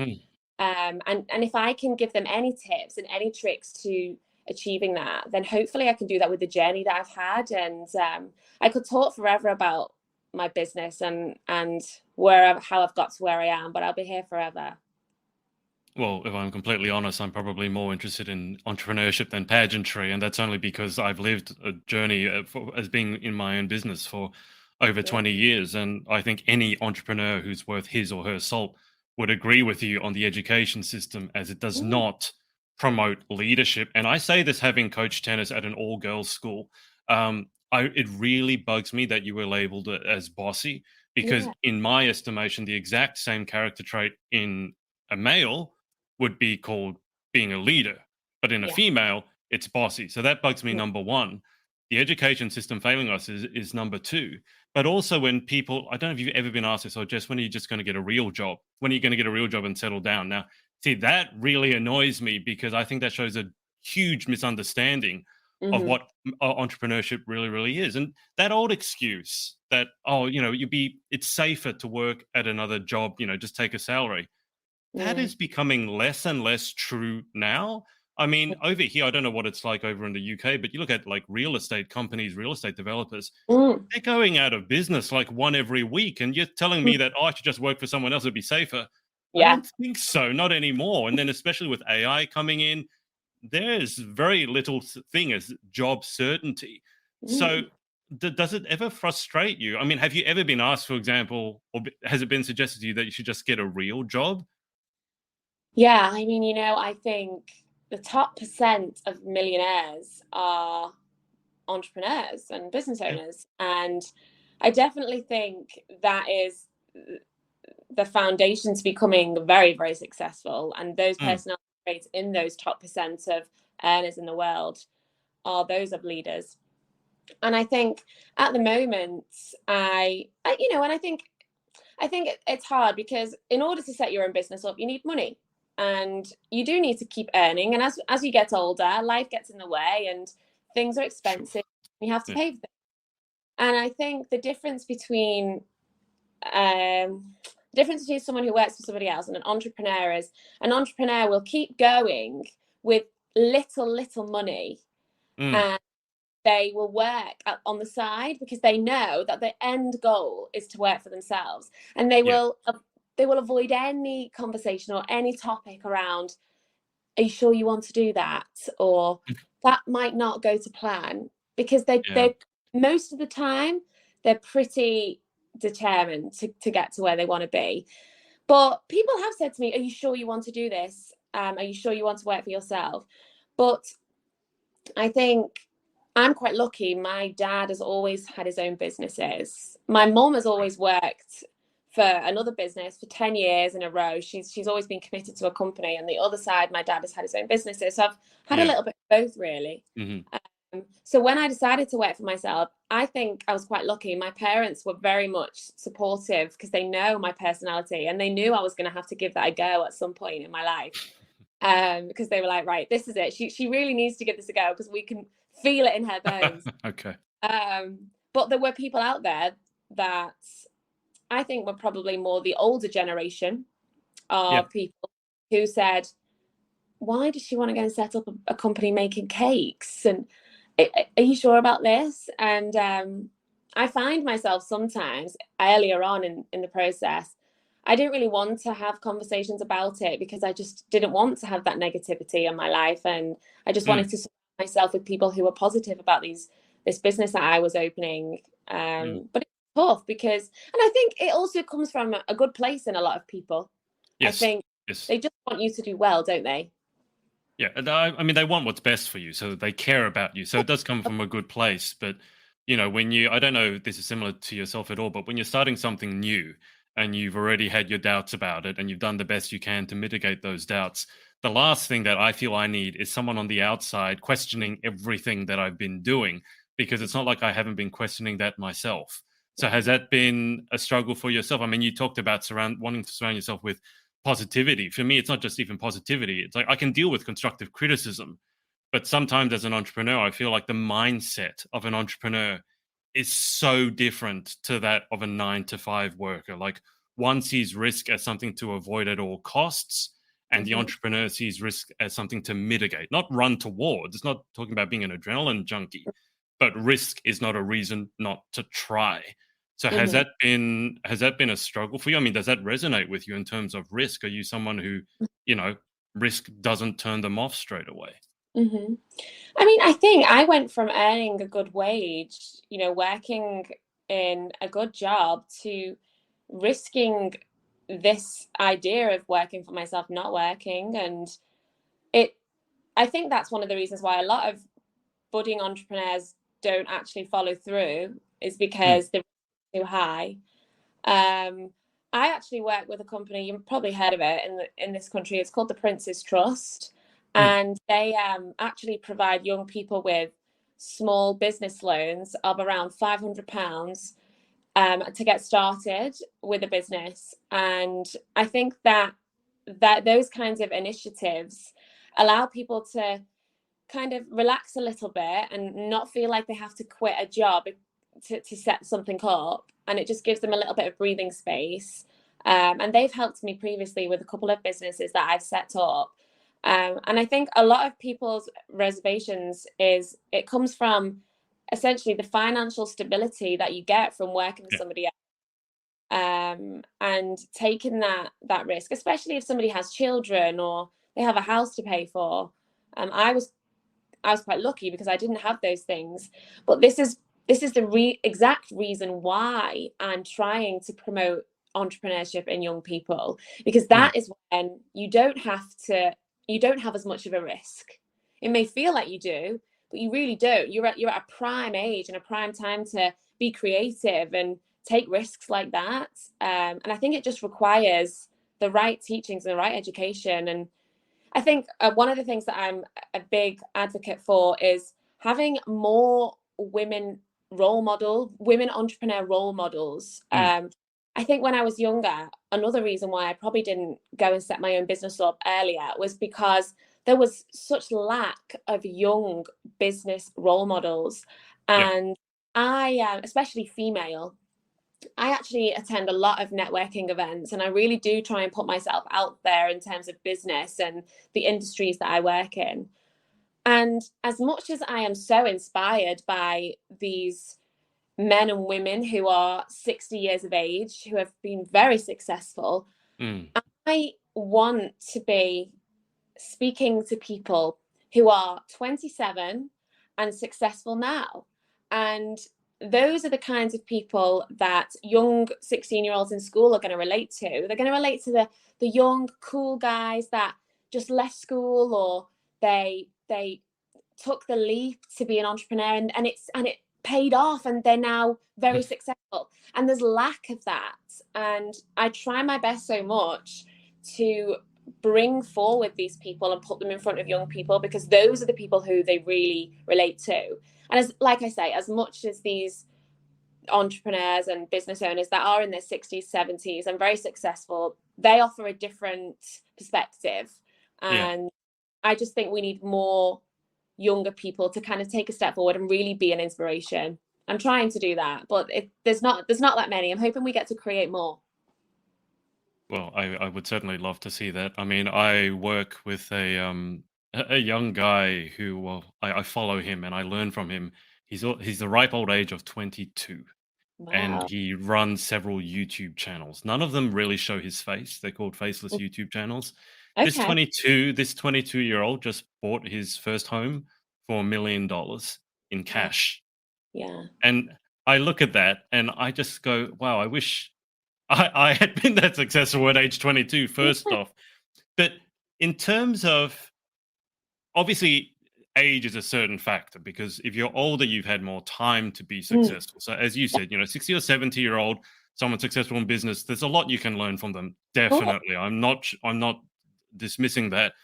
And if I can give them any tips and any tricks to achieving that, then hopefully I can do that with the journey that I've had. And I could talk forever about my business and how I've got to where I am, but I'll be here forever. Well, if I'm completely honest, I'm probably more interested in entrepreneurship than pageantry, and that's only because I've lived a journey as being in my own business for over 20 years. And I think any entrepreneur who's worth his or her salt would agree with you on the education system, as it does not promote leadership. And I say this having coached tennis at an all-girls school. It really bugs me that you were labeled as bossy, because in my estimation, the exact same character trait in a male would be called being a leader, but in a female, it's bossy. So that bugs me, number one. The education system failing us is number two. But also when people, I don't know if you've ever been asked this, or just when are you just going to get a real job? When are you going to get a real job and settle down? Now, see, that really annoys me, because I think that shows a huge misunderstanding of what entrepreneurship really, really is. And that old excuse that, it's safer to work at another job, just take a salary. That is becoming less and less true now. I mean, over here, I don't know what it's like over in the UK, but you look at like real estate companies, real estate developers, they're going out of business like one every week. And you're telling me that, I should just work for someone else, it'd be safer. I don't think so, not anymore. And then especially with AI coming in, there's very little thing as job certainty. So does it ever frustrate you? I mean, have you ever been asked, for example, or has it been suggested to you that you should just get a real job? Yeah, I mean, I think the top % of millionaires are entrepreneurs and business owners. And I definitely think that is the foundation to becoming very, very successful. And those personality traits in those top % of earners in the world are those of leaders. And I think at the moment, and I think it's hard, because in order to set your own business up, you need money. And you do need to keep earning. And as you get older, life gets in the way and things are expensive. You have to pay for them. And I think the difference between someone who works for somebody else and an entrepreneur is an entrepreneur will keep going with little money, and they will work on the side because they know that the end goal is to work for themselves, and they will avoid any conversation or any topic around, are you sure you want to do that? Or that might not go to plan, because they most of the time, they're pretty determined to get to where they want to be. But people have said to me, are you sure you want to do this? Are you sure you want to work for yourself? But I think I'm quite lucky. My dad has always had his own businesses. My mom has always worked for another business for 10 years in a row. She's always been committed to a company. And the other side, my dad has had his own businesses. So I've had a little bit of both, really. So when I decided to work for myself, I think I was quite lucky. My parents were very much supportive, because they know my personality and they knew I was going to have to give that a go at some point in my life. Because they were like, right, this is it. She really needs to give this a go, because we can feel it in her bones. Okay. But there were people out there that I think were probably more the older generation of people who said, why does she want to go and set up a company making cakes? And are you sure about this? And I find myself sometimes earlier on in the process, I didn't really want to have conversations about it because I just didn't want to have that negativity in my life, and I just wanted Mm, to surround myself with people who were positive about this business that I was opening. mm. But it's tough because, and I think it also comes from a good place in a lot of people. I Yes, think yes. they just want you to do well, don't they? Yeah, and I mean, they want what's best for you, so they care about you. So it does come from a good place. But when I don't know if this is similar to yourself at all, but when you're starting something new and you've already had your doubts about it and you've done the best you can to mitigate those doubts, the last thing that I feel I need is someone on the outside questioning everything that I've been doing, because it's not like I haven't been questioning that myself. So has that been a struggle for yourself? I mean, you talked about wanting to surround yourself with positivity. For me, it's not just even positivity. It's like I can deal with constructive criticism, but sometimes as an entrepreneur, I feel like the mindset of an entrepreneur is so different to that of a 9 to 5 worker. Like one sees risk as something to avoid at all costs, and the Hmm. entrepreneur sees risk as something to mitigate, not run towards. It's not talking about being an adrenaline junkie, but risk is not a reason not to try. So Hmm. has that been a struggle for you? I mean, does that resonate with you in terms of risk? Are you someone who, you know, risk doesn't turn them off straight away? Hmm. I mean, I think I went from earning a good wage, working in a good job, to risking this idea of working for myself not working. And it, I think that's one of the reasons why a lot of budding entrepreneurs don't actually follow through, is Mm, because they're too high. Um, I actually work with a company, you've probably heard of it in this country. It's called the Prince's Trust, mm, and they actually provide young people with small business loans of around £500 to get started with a business. And I think that those kinds of initiatives allow people to kind of relax a little bit and not feel like they have to quit a job to set something up. And it just gives them a little bit of breathing space. And they've helped me previously with a couple of businesses that I've set up. And I think a lot of people's reservations is it comes from essentially the financial stability that you get from working for yeah, somebody else, and taking that risk, especially if somebody has children or they have a house to pay for. I was quite lucky because I didn't have those things. But this is the exact reason why I'm trying to promote entrepreneurship in young people, because mm, that is when you don't have as much of a risk. It may feel like you do, but you really don't. You're at a prime age and a prime time to be creative and take risks like that. And I think it just requires the right teachings and the right education. And I think one of the things that I'm a big advocate for is having more women entrepreneur role models. mm, I think when I was younger, another reason why I probably didn't go and set my own business up earlier was because there was such lack of young business role models. yeah, And especially female, I actually attend a lot of networking events, and I really do try and put myself out there in terms of business and the industries that I work in. And as much as I am so inspired by these men and women who are 60 years of age, who have been very successful, mm, I want to be speaking to people who are 27 and successful now. And those are the kinds of people that young 16-year-olds in school are going to relate to. They're going to relate to the young, cool guys that just left school, or they took the leap to be an entrepreneur, and it paid off, and they're now very successful. And there's lack of that. And I try my best so much to bring forward these people and put them in front of young people, because those are the people who they really relate to. And as like I say, as much as these entrepreneurs and business owners that are in their 60s, 70s and very successful, they offer a different perspective. yeah. And I just think we need more younger people to kind of take a step forward and really be an inspiration. I'm trying to do that, but there's not that many. I'm hoping we get to create more. Well, I would certainly love to see that. I mean, I work with a young guy who, well, I follow him and I learn from him. He's the ripe old age of 22, and Wow. he runs several YouTube channels. None of them really show his face. They're called faceless YouTube channels. This Okay. 22 this 22-year-old just bought his first home for $1 million in Wow. cash. Yeah. And I look at that and I just go, wow, I wish I had been that successful at age 22, first off. But in terms of, obviously, age is a certain factor, because if you're older, you've had more time to be Mm. successful. So as you said, 60 or 70-year-old, someone successful in business, there's a lot you can learn from them. Cool. Definitely. I'm not dismissing that.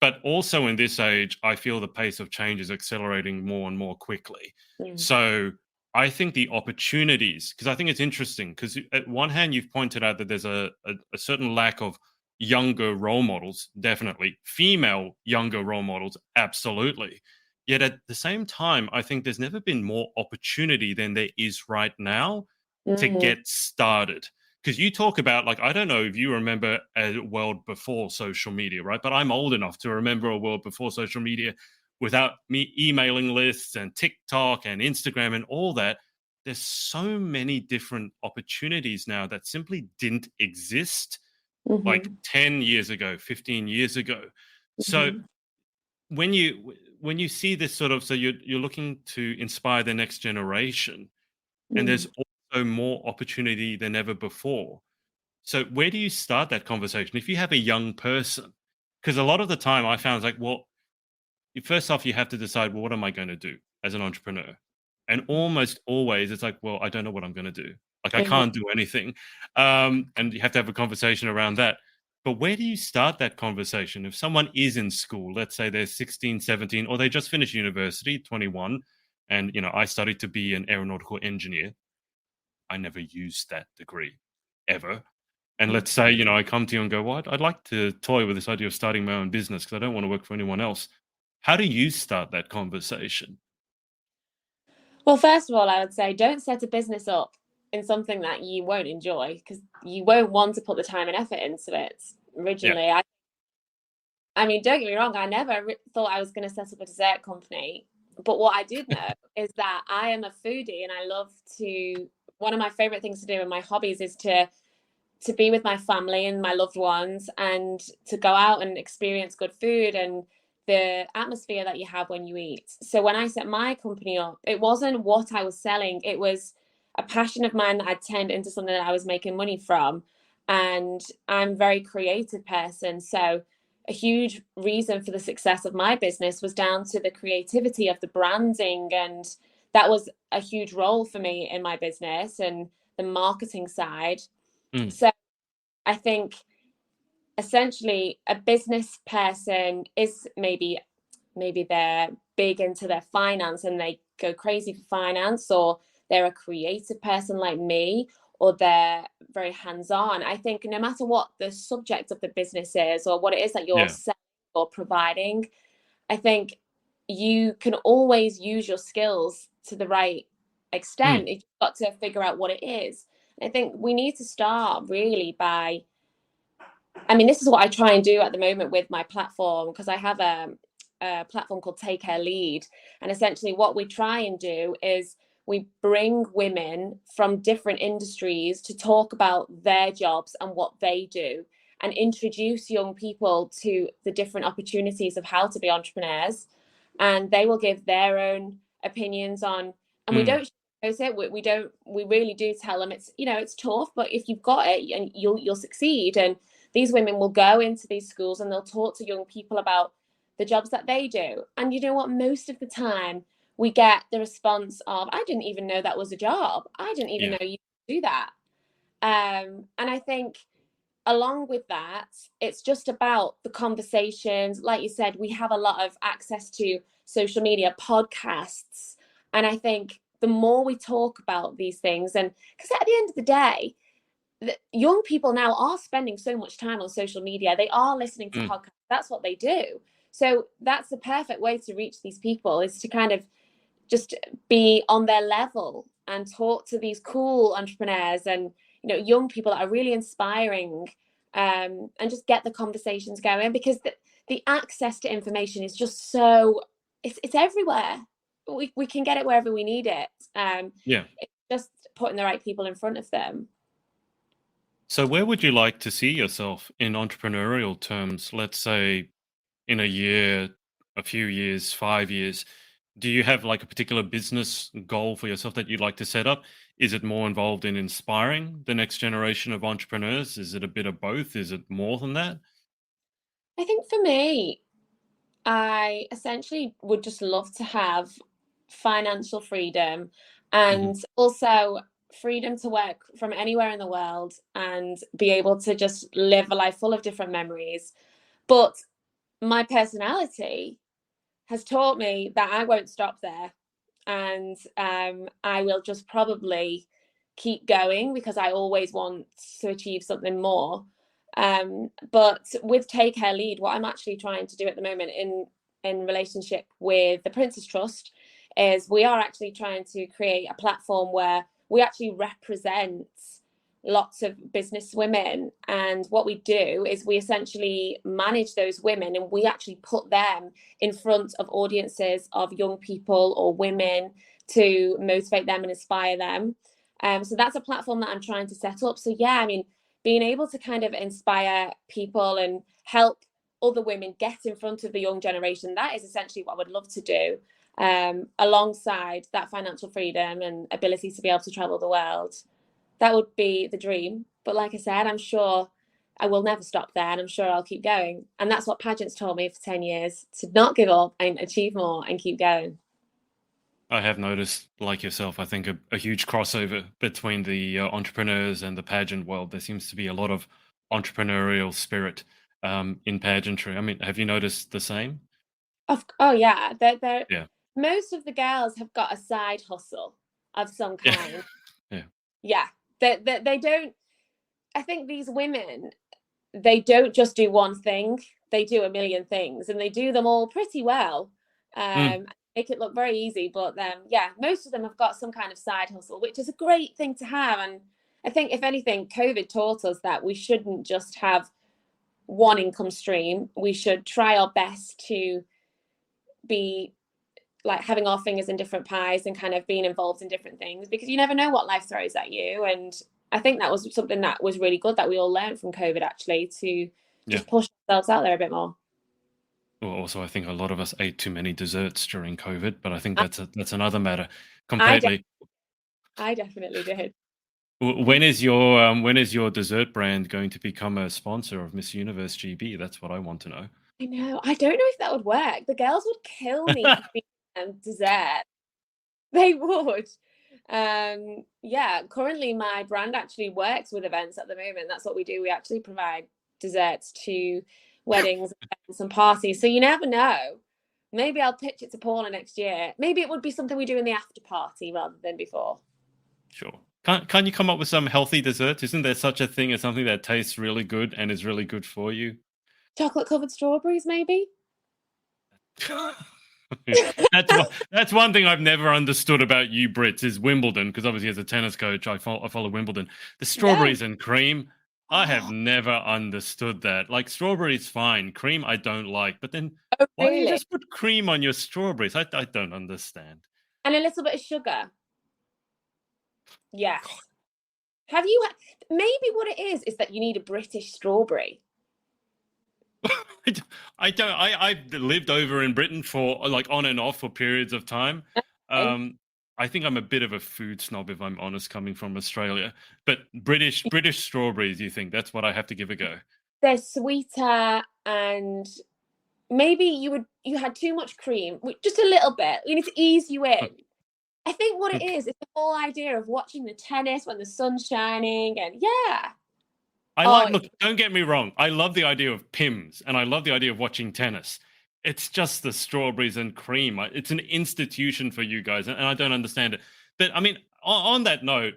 But also in this age, I feel the pace of change is accelerating more and more quickly. Mm. So I think the opportunities, because I think it's interesting, because at one hand, you've pointed out that there's a certain lack of younger role models, definitely. Female younger role models, absolutely. Yet at the same time, I think there's never been more opportunity than there is right now to Mm. get started. Because you talk about, like, I don't know if you remember a world before social media, right? But I'm old enough to remember a world before social media without me emailing lists and TikTok and Instagram and all that. There's so many different opportunities now that simply didn't exist like Mm-hmm. 10 years ago, 15 years ago. So Mm-hmm. when you see this sort of, so you're looking to inspire the next generation, and there's Mm. also more opportunity than ever before. So where do you start that conversation if you have a young person? Because a lot of the time I found, like, well, first off, you have to decide, well, what am I going to do as an entrepreneur? And almost always it's like, well, I don't know what I'm going to do. Like, I Mm. can't do anything. And you have to have a conversation around that. But where do you start that conversation? If someone is in school, let's say they're 16, 17, or they just finished university, 21, and, I studied to be an aeronautical engineer. I never used that degree ever. And Mm. let's say, I come to you and go, "What? I'd like to toy with this idea of starting my own business because I don't want to work for anyone else." How do you start that conversation? Well, first of all, I would say don't set a business up in something that you won't enjoy, because you won't want to put the time and effort into it. Yeah. Originally, I mean, don't get me wrong, I never thought I was going to set up a dessert company. But what I did know is that I am a foodie and I love to, one of my favorite things to do and my hobbies is to be with my family and my loved ones and to go out and experience good food and the atmosphere that you have when you eat. So when I set my company up, it wasn't what I was selling, it was a passion of mine that I'd turned into something that I was making money from. And I'm a very creative person. So a huge reason for the success of my business was down to the creativity of the branding. And that was a huge role for me in my business and the marketing side. Mm, So I think essentially a business person is maybe they're big into their finance and they go crazy for finance, or they're a creative person like me, or they're very hands-on. I think no matter what the subject of the business is or what it is that you're yeah. selling or providing, I think you can always use your skills to the right Mm, extent. You've got to figure out what it is. I think we need to start really by, I mean, this is what I try and do at the moment with my platform, because I have a platform called Take Care Lead. And essentially, what we try and do is we bring women from different industries to talk about their jobs and what they do, and introduce young people to the different opportunities of how to be entrepreneurs. And they will give their own opinions on, and we mm, don't sugarcoat it. We don't, we really do tell them it's, it's tough, but if you've got it, and you'll succeed. And these women will go into these schools and they'll talk to young people about the jobs that they do. And you know what? Most of the time, we get the response of, I didn't even know that was a job. I didn't even yeah. know you could do that. And I think along with that, it's just about the conversations. Like you said, we have a lot of access to social media, podcasts. And I think the more we talk about these things, and because at the end of the day, young people now are spending so much time on social media, they are listening to Mm, podcasts, that's what they do. So that's the perfect way to reach these people, is to kind of just be on their level and talk to these cool entrepreneurs and young people that are really inspiring, and just get the conversations going, because the access to information is just so, it's everywhere. We can get it wherever we need it. yeah. just putting the right people in front of them. So where would you like to see yourself in entrepreneurial terms? Let's say in a year, a few years, 5 years. Do you have like a particular business goal for yourself that you'd like to set up? Is it more involved in inspiring the next generation of entrepreneurs? Is it a bit of both? Is it more than that? I think for me, I essentially would just love to have financial freedom Hmm. and also freedom to work from anywhere in the world and be able to just live a life full of different memories. But my personality has taught me that I won't stop there. And I will just probably keep going because I always want to achieve something more. But with Take Care Lead, what I'm actually trying to do at the moment in relationship with the Princess Trust is we are actually trying to create a platform where we actually represent lots of business women, and what we do is we essentially manage those women and we actually put them in front of audiences of young people or women to motivate them and inspire them. So that's a platform that I'm trying to set up. So yeah, I mean, being able to kind of inspire people and help other women get in front of the young generation, that is essentially what I would love to do, alongside that financial freedom and ability to be able to travel the world. That would be the dream. But like I said, I'm sure I will never stop there and I'm sure I'll keep going. And that's what Pageant's told me for 10 years, to not give up and achieve more and keep going. I have noticed, like yourself, I think a huge crossover between the entrepreneurs and the pageant world. There seems to be a lot of entrepreneurial spirit in pageantry. I mean, have you noticed the same? Oh yeah, they're, Yeah. most of the girls have got a side hustle of some Yeah. kind. Yeah. Yeah, they don't. I think these women, they don't just do one thing, they do a million things and they do them all pretty well. Mm. Make it look very easy, but yeah, most of them have got some kind of side hustle, which is a great thing to have. And I think if anything, COVID taught us that we shouldn't just have one income stream. We should try our best to be like having our fingers in different pies and kind of being involved in different things, because you never know what life throws at you. And I think that was something that was really good that we all learned from COVID, actually, to Yeah. just push ourselves out there a bit more. Well, also, I think a lot of us ate too many desserts during COVID, but I think I, that's another matter I, de- completely. I definitely did. When is your dessert brand going to become a sponsor of Miss Universe GB? That's what I want to know. I know. I don't know if that would work. The girls would kill me for being dessert. They would. Yeah, currently my brand actually works with events at the moment. That's what we do. We actually provide desserts to weddings, events, and parties. So you never know. Maybe I'll pitch it to Paula next year. Maybe it would be something we do in the after party rather than before. Sure. Can't you come up with some healthy desserts? Isn't there such a thing as something that tastes really good and is really good for you? Chocolate covered strawberries, maybe? That's one thing I've never understood about you Brits is Wimbledon, because obviously as a tennis coach I follow Wimbledon. The Yeah. strawberries and cream, I have Oh, never understood that. Like strawberries fine, cream I don't like, but then oh, why do you really? just put cream on your strawberries? I don't understand. And a little bit of sugar. Yes. Have you? Maybe what it is that you need a British strawberry. I d- I don't. I've lived over in Britain for like on and off for periods of time. Okay. Um, I think I'm a bit of a food snob if I'm honest, coming from Australia. But British strawberries, you think that's what I have to give a go? They're sweeter, and maybe you had too much cream, just a little bit. We need to ease you in. I think what it is the whole idea of watching the tennis when the sun's shining, and yeah. I Oh, like. Look, don't get me wrong. I love the idea of Pims, and I love the idea of watching tennis. It's just the strawberries and cream. It's an institution for you guys, and I don't understand it. But I mean, on that note,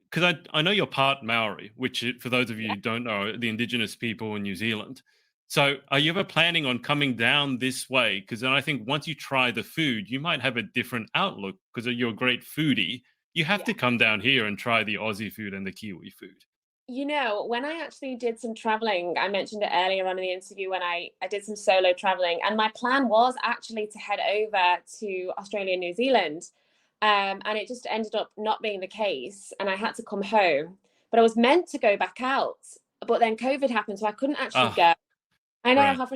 because I know you're part Maori, which for those of you yeah. who don't know, the indigenous people in New Zealand. So are you ever planning on coming down this way? Because then I think once you try the food, you might have a different outlook because you're a great foodie. You have Yeah. to come down here and try the Aussie food and the Kiwi food. When I actually did some traveling, I mentioned it earlier on in the interview when I did some solo traveling, and my plan was actually to head over to Australia and New Zealand. And it just ended up not being the case, and I had to come home. But I was meant to go back out, but then COVID happened, so I couldn't actually Oh, go. I know right. how,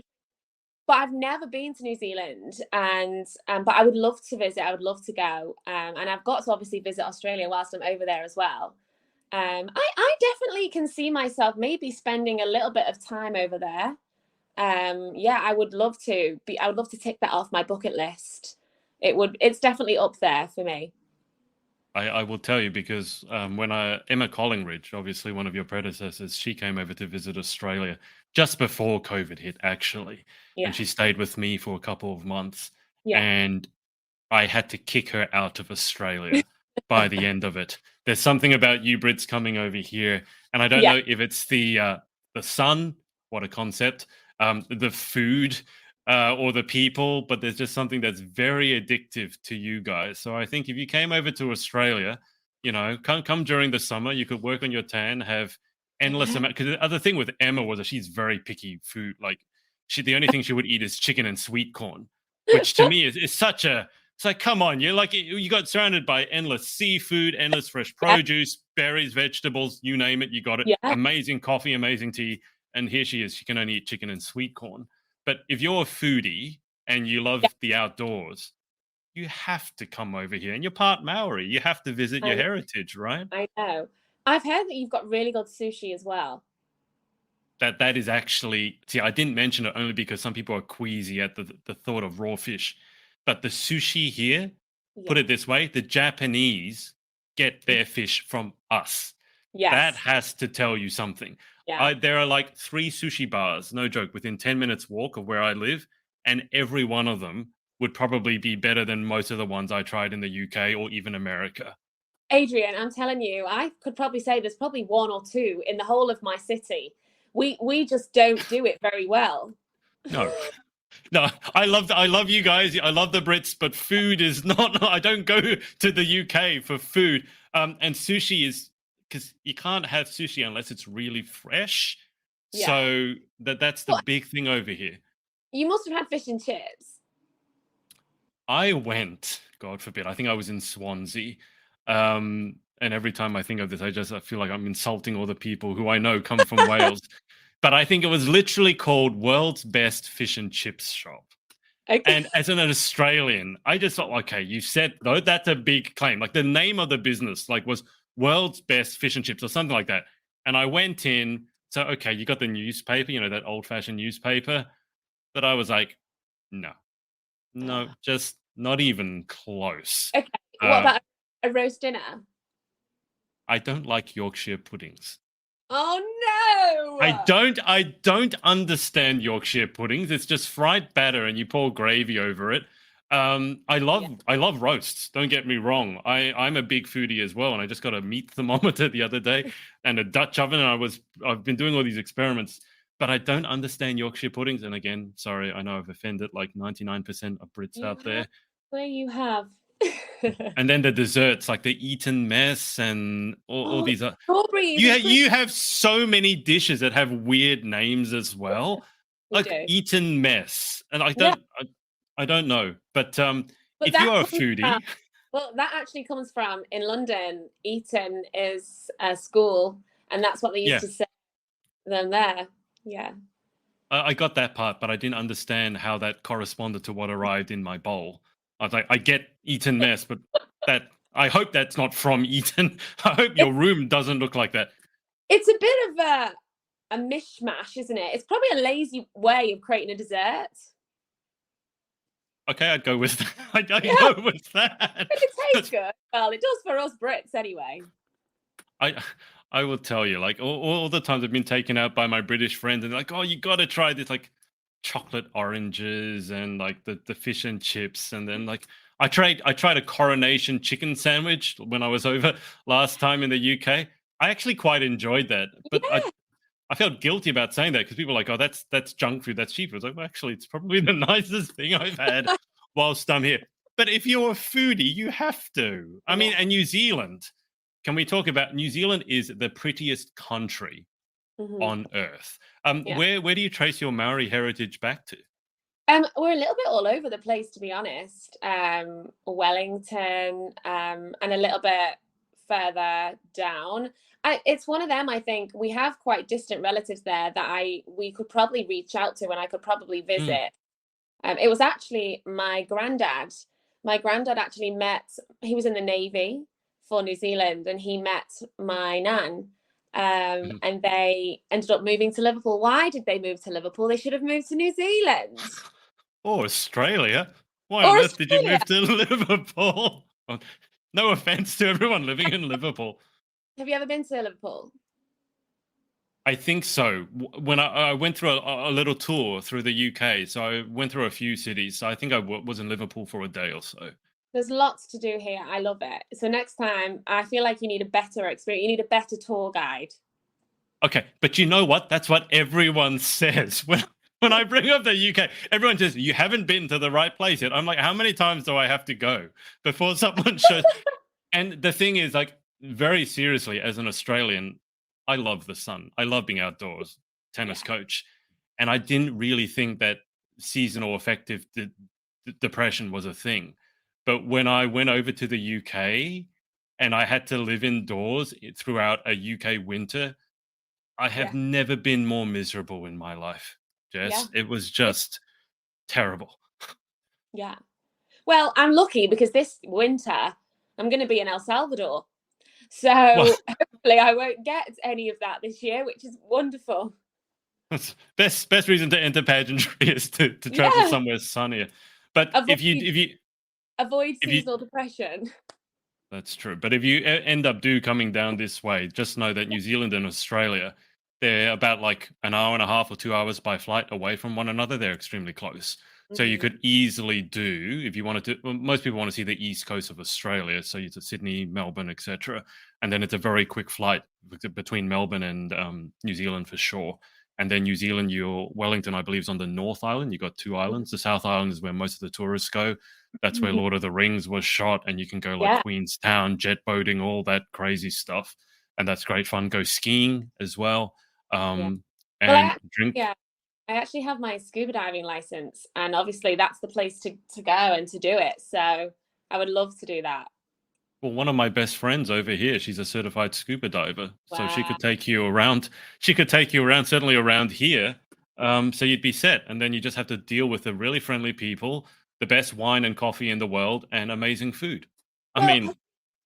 but I've never been to New Zealand, and but I would love to visit. I would love to go, and I've got to obviously visit Australia whilst I'm over there as well. I definitely can see myself maybe spending a little bit of time over there. Yeah, I would love to be. I would love to tick that off my bucket list. It's definitely up there for me. I will tell you because when Emma Collingridge, obviously one of your predecessors, she came over to visit Australia just before COVID hit, actually, and Yeah, she stayed with me for a couple of months, yeah, and I had to kick her out of Australia by the end of it. There's something about you Brits coming over here, and I don't yeah, know if it's the sun, what a concept, the food, or the people, but there's just something that's very addictive to you guys. So I think if you came over to Australia, come during the summer, you could work on your tan, have endless yeah, amount. Because the other thing with Emma was that she's very picky food. Like the only thing she would eat is chicken and sweet corn, which to me is such a it's like, come on, you got surrounded by endless seafood, endless fresh yeah, produce, berries, vegetables, you name it, you got it. yeah, Amazing coffee, amazing tea, and here she is. She can only eat chicken and sweet corn. But if you're a foodie and you yeah. love the outdoors, you have to come over here. And you're part Maori. You have to visit your I know. heritage, right? I know. I've heard that you've got really good sushi as well. That is actually, see, I didn't mention it only because some people are queasy at the thought of raw fish. But the sushi here, put Yeah. it this way, the Japanese get their fish from us. That Yes. has to tell you something. Yeah. There are like 3 sushi bars, no joke, within 10 minutes walk of where I live, and every one of them would probably be better than most of the ones I tried in the UK or even America. Adrian, I'm telling you, I could probably say there's probably one or two in the whole of my city. We just don't do it very well. No. No, I love you guys. I love the Brits, but food is not. I don't go to the UK for food. And sushi is because you can't have sushi unless it's really fresh. Yeah. So that's the But big thing over here. you must have had fish and chips. I went, God forbid, I think I was in Swansea. And every time I think of this, I feel like I'm insulting all the people who I know come from Wales. But I think it was literally called World's Best Fish and Chips Shop. Okay. And as an Australian, I just thought, okay, you said though that's a big claim. Like the name of the business, like was World's Best Fish and Chips or something like that. And I went in. So okay, you got the newspaper, that old-fashioned newspaper. But I was like, no, no, just not even close. Okay. What Uh, about a roast dinner? I don't like Yorkshire puddings. Oh no. I don't understand Yorkshire puddings. It's just fried batter and you pour gravy over it. I Yeah. love roasts. Don't get me wrong. I'm a big foodie as well, and I just got a meat thermometer the other day and a Dutch oven. And I've been doing all these experiments, but I don't understand Yorkshire puddings. And again, sorry, I know I've offended like 99% of Brits You out have there. where you have. And then the desserts like the Eton mess and all Oh, these. strawberries You and cream. you have so many dishes that have weird names as well, We like do. Eton mess, and Yeah, I don't know, but but if that you're a comes from, foodie, well, that actually comes from in London. Eton is a school, and that's what they used yeah, to say them there. Yeah. I got that part, but I didn't understand how that corresponded to what arrived in my bowl. I was like, I get Eton mess, but that I hope that's not from Eton. I hope It, your room doesn't look like that. it's a bit of a mishmash, isn't it? It's probably a lazy way of creating a dessert. Okay, I'd go with that. I'd Yeah, go with that. but it tastes That's good. Well, it does for us Brits anyway. I I will tell you, like all the times I've been taken out by my British friends, and they're like, oh, you got to try this, like chocolate oranges and like the fish and chips, and then like I tried a coronation chicken sandwich when I was over last time in the UK. I actually quite enjoyed that, but Yeah. I felt guilty about saying that because people are like, oh, that's junk food, that's cheap food. It's like, well, actually, it's probably the nicest thing I've had whilst I'm here. But if you're a foodie, you have to. I mean, Yeah. and New Zealand. Can we talk about New Zealand is the prettiest country Hmm. on earth. Yeah. Where do you trace your Maori heritage back to? We're a little bit all over the place, to be honest. Wellington, and a little bit further down. It's one of them. I think we have quite distant relatives there that we could probably reach out to, and I could probably Mm. visit. It was actually my granddad. My granddad actually met. He was in the Navy for New Zealand, and he met my nan. Mhm. And they ended up moving to Liverpool. Why did they move to Liverpool? They should have moved to New Zealand Or Australia. Why or on earth did you Australia. move to Liverpool? Oh, no offense to everyone living in Liverpool. Have you ever been to Liverpool? I think so. When I went through a little tour through the UK, so I went through a few cities. So I think I was in Liverpool for a day or so. There's lots to do here. I love it. So next time, I feel like you need a better experience. You need a better tour guide. Okay, but you know what? That's what everyone says when I bring up the UK. Everyone says you haven't been to the right place yet. I'm like, how many times do I have to go before someone shows? And the thing is, like, very seriously, as an Australian, I love the sun. I love being outdoors, tennis Yeah. coach, and I didn't really think that seasonal affective depression was a thing. But when I went over to the UK and I had to live indoors throughout a UK winter, I Yeah. have never been more miserable in my life, Yeah. Jess. It was just terrible. Yeah. Well, I'm lucky because this winter I'm going to be in El Salvador. So Well, hopefully I won't get any of that this year, which is wonderful. that's best reason to enter pageantry is to travel Yeah. somewhere sunnier. But Avoid avoid if you seasonal depression. that's true. But if you end up coming down this way, just know that New Zealand and Australia, they're about like an hour and a half or 2 hours by flight away from one another. They're extremely close. So you Mm, could easily do, if you wanted to, well, most people want to see the east coast of Australia. So it's Sydney, Melbourne, etc. And then it's a very quick flight between Melbourne and New Zealand for sure. And then New Zealand, Wellington, I believe, is on the North Island. You've got two islands. The South Island is where most of the tourists go. That's where mhm. Lord of the Rings was shot, and you can go like Yeah, Queenstown, jet boating, all that crazy stuff, and that's great fun. Go skiing as well, yeah. um, Well, and drink. yeah, I actually have my scuba diving license, and obviously that's the place to go and to do it. So I would love to do that. Well, one of my best friends over here, she's a certified scuba diver, so she Wow. could take you around. She could take you around, certainly around here. So you'd be set, and then you just have to deal with the really friendly people, the best wine and coffee in the world, and amazing food. I Well, mean,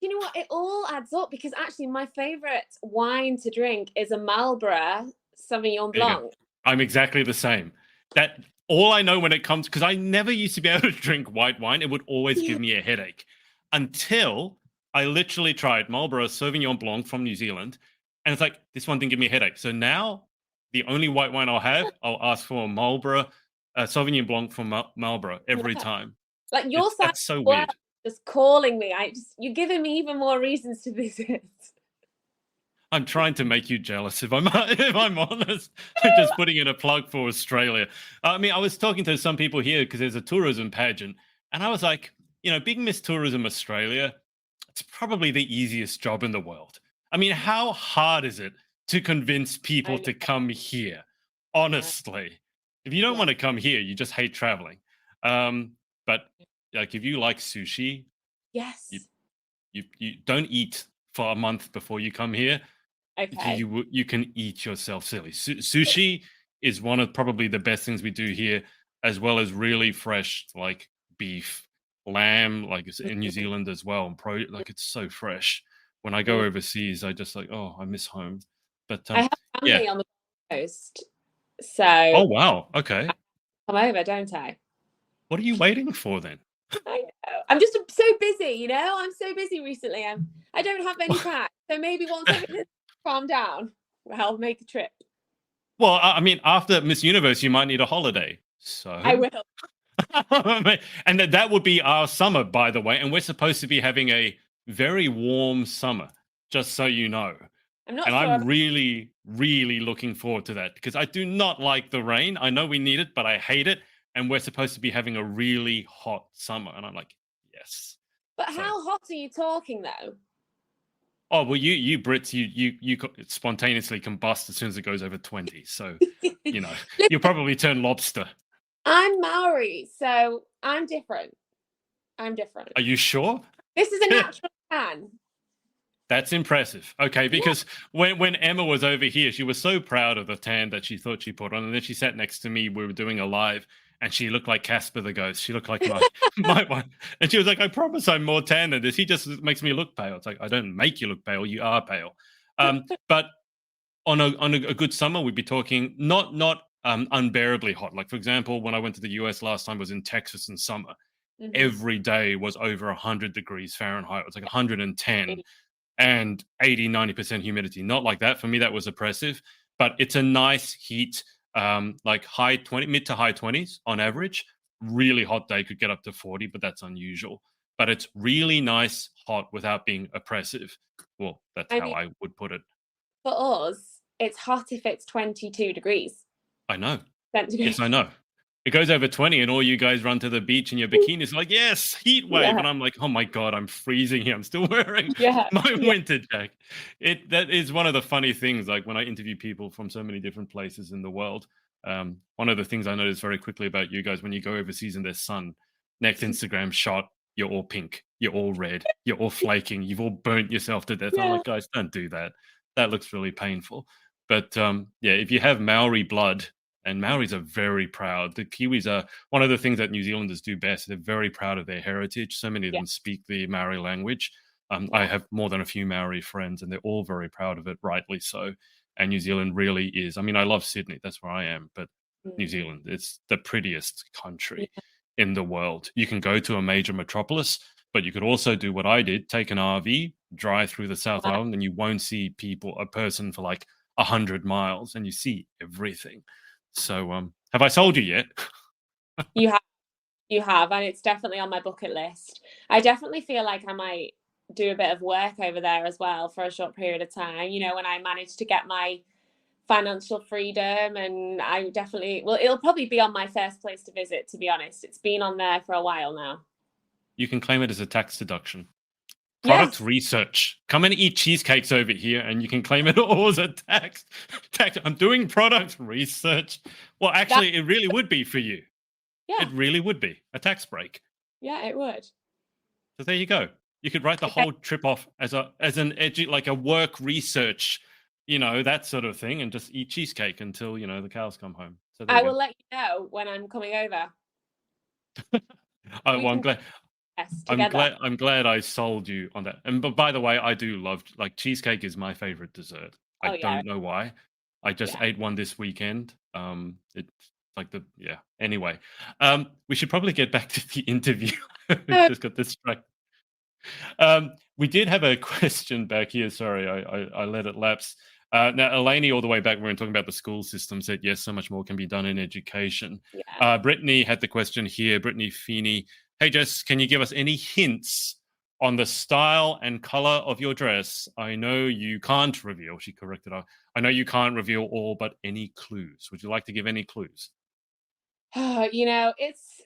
you know what? It all adds up because actually my favorite wine to drink is a Marlborough Sauvignon there you go. Blanc. I'm exactly the same. That all I know when it comes, because I never used to be able to drink white wine. It would always Yeah. give me a headache until I literally tried Marlborough Sauvignon Blanc from New Zealand, and it's like this one didn't give me a headache. So now the only white wine I'll have, I'll ask for a Marlborough Sauvignon Blanc from Marlborough every Yeah. time. Like your side of That's so the world weird. just calling me. You're giving me even more reasons to visit. I'm trying to make you jealous, if I'm if I'm honest. I'm just putting in a plug for Australia. I mean, I was talking to some people here because there's a tourism pageant, and I was like, Big Miss Tourism Australia, it's probably the easiest job in the world. I mean, how hard is it to convince people I know. to come here? Yeah. Honestly, if you don't Yeah. want to come here, you just hate traveling. But like, if you like sushi, you Yes. you don't eat for a month before you come here. Okay. You can eat yourself silly. Sushi is one of probably the best things we do here, as well as really fresh like beef, lamb, like it's in New Mhm. Zealand as well. And like it's so fresh. When I go Mm. overseas, I just like, oh, I miss home. But I have yeah. family on the coast, so I Oh wow. Okay. come over, don't I? What are you waiting for then? I know. I'm just so busy, you know. I'm so busy recently. I don't have any time. So maybe once everything calm down, I'll make a trip. Well, I mean, after Miss Universe, you might need a holiday. I So will. and that would be our summer, by the way. And we're supposed to be having a very warm summer, just so you know. I'm not And sure. I'm really, really looking forward to that because I do not like the rain. I know we need it, but I hate it. And we're supposed to be having a really hot summer. And I'm like, yes. But So, how hot are you talking though? oh, well, you Brits, you spontaneously combust as soon as it goes over 20. So, you know, you'll Listen, probably turn lobster. I'm Maori, so I'm different. I'm different. Are you sure? This is a natural tan. That's impressive. Okay, Yeah. because when Emma was over here, she was so proud of the tan that she thought she put on, and then she sat next to me. We were doing a live, and she looked like Casper the Ghost. She looked like my my one, and she was like, "I promise I'm more tan than this. He just makes me look pale." It's like, I don't make you look pale. You are pale. But on a good summer, we'd be talking not unbearably hot. Like for example, when I went to the US last time, I was in Texas in summer. Mhm. Every day was over 100 degrees Fahrenheit. It was like 110 and 80-90% humidity. Not like that. For me, that was oppressive, but it's a nice heat, like mid to high 20s on average. Really hot day could get up to 40, but that's unusual. But it's really nice hot without being oppressive. Well, that's I how mean, I would put it. for us, it's hot if it's 22 degrees I know. Yes, I centigrade. know. It goes over 20 and all you guys run to the beach in your bikinis like, yes, heat wave. Yeah, And I'm like, oh my God, I'm freezing here. I'm still wearing yeah, my yeah, winter jacket. That is one of the funny things. Like when I interview people from so many different places in the world, one of the things I noticed very quickly about you guys when you go overseas and there's sun, next Instagram shot, you're all pink, you're all red, you're all flaking, you've all burnt yourself to death. I'm yeah, like, guys, don't do that. That looks really painful. But yeah, if you have Maori blood, and Maoris are very proud. The Kiwis are one of the things that New Zealanders do best. They're very proud of their heritage. So many of yeah, them speak the Maori language. I yeah. have more than a few Maori friends, and they're all very proud of it, rightly so. And New Zealand really is. I mean, I love Sydney. That's where I am. But New Mm. Zealand, it's the prettiest country Yeah. in the world. You can go to a major metropolis, but you could also do what I did, take an RV, drive through the South Wow. Island, and you won't see a person for like 100 miles, and you see everything. So, have I sold you yet? You have, you have, and it's definitely on my bucket list. I definitely feel like I might do a bit of work over there as well for a short period of time. When I manage to get my financial freedom, and I definitely, well, it'll probably be on my first place to visit, to be honest. It's been on there for a while now. You can claim it as a tax deduction. Product Yes. research. Come and eat cheesecakes over here, and you can claim it all as a tax. Tax. I'm doing product research. Well, That, actually, it really would be for you. yeah, It really would be a tax break. yeah, it would. So there you go. You could write the Okay. whole trip off as like a work research, that sort of thing, and just eat cheesecake until the cows come home. So there I you will go. let you know when I'm coming over. Oh, We well, I'm can do glad. this I'm together. glad. I'm glad I sold you on that. And but by the way, I do love like cheesecake is my favorite dessert. I Oh yeah, don't know why. I just yeah. ate one this weekend. It's like yeah. Anyway, we should probably get back to the interview. We Oh, just got distracted. We did have a question back here. Sorry, I let it lapse. Now, Eleni, all the way back when we were talking about the school system, said yes, so much more can be done in education. yeah. Brittany had the question here. Brittany Feeney, hey Jess, can you give us any hints on the style and color of your dress? I know you can't reveal. She corrected her. I know you can't reveal all, but any clues? Would you like to give any clues? It's.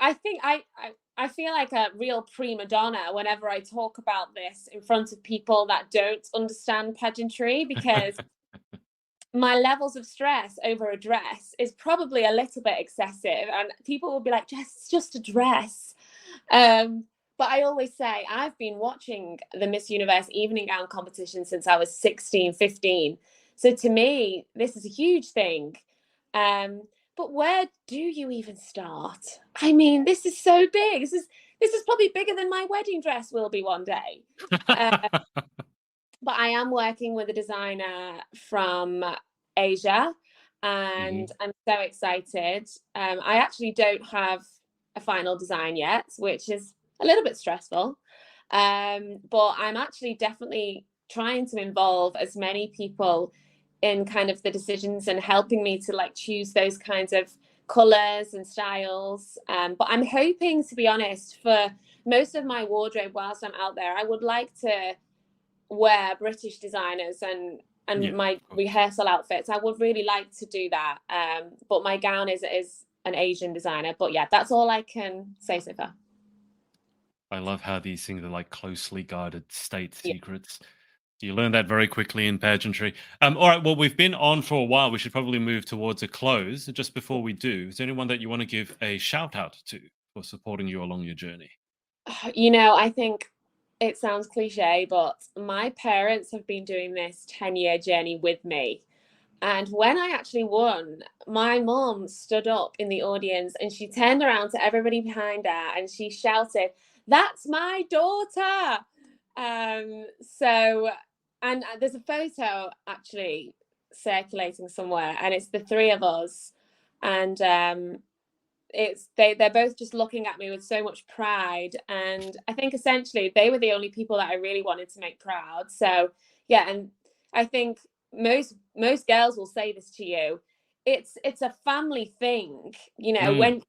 I think I feel like a real prima donna whenever I talk about this in front of people that don't understand pageantry, because my levels of stress over a dress is probably a little bit excessive, and people will be like, Jess, it's just a dress. But I always say I've been watching the Miss Universe evening gown competition since I was 16, 15. So to me, this is a huge thing. But where do you even start? I mean, this is so big. This is probably bigger than my wedding dress will be one day. Uh, but I am working with a designer from Asia, and Mhm. I'm so excited. I actually don't have a final design yet, which is a little bit stressful. But I'm actually definitely trying to involve as many people in kind of the decisions and helping me to like choose those kinds of colors and styles. But I'm hoping, to be honest, for most of my wardrobe whilst I'm out there, I would like to wear British designers and Yeah, my of course. rehearsal outfits. I would really like to do that. But my gown is an Asian designer. But yeah, that's all I can say so far. I love how these things are like closely guarded state Yeah, secrets. You learn that very quickly in pageantry. All right. Well, we've been on for a while. We should probably move towards a close. Just before we do, is there anyone that you want to give a shout out to for supporting you along your journey? I think it sounds cliche, but my parents have been doing this 10-year journey with me. And when I actually won, my mom stood up in the audience and she turned around to everybody behind her and she shouted, "That's my daughter." So, and there's a photo actually circulating somewhere, and it's the three of us. And they're both just looking at me with so much pride, and I think essentially they were the only people that I really wanted to make proud. So yeah, and I think most girls will say this to you, it's a family thing, Mm, when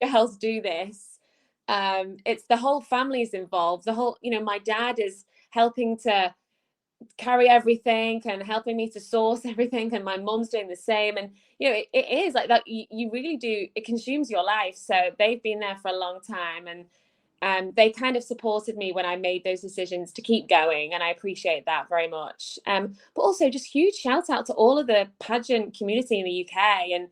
girls do this, it's the whole family's involved. The whole, my dad is helping to carry everything and helping me to source everything, and my mum's doing the same. And it is like that. You really do, it consumes your life. So they've been there for a long time, and they kind of supported me when I made those decisions to keep going, and I appreciate that very much. But also just huge shout out to all of the pageant community in the UK, and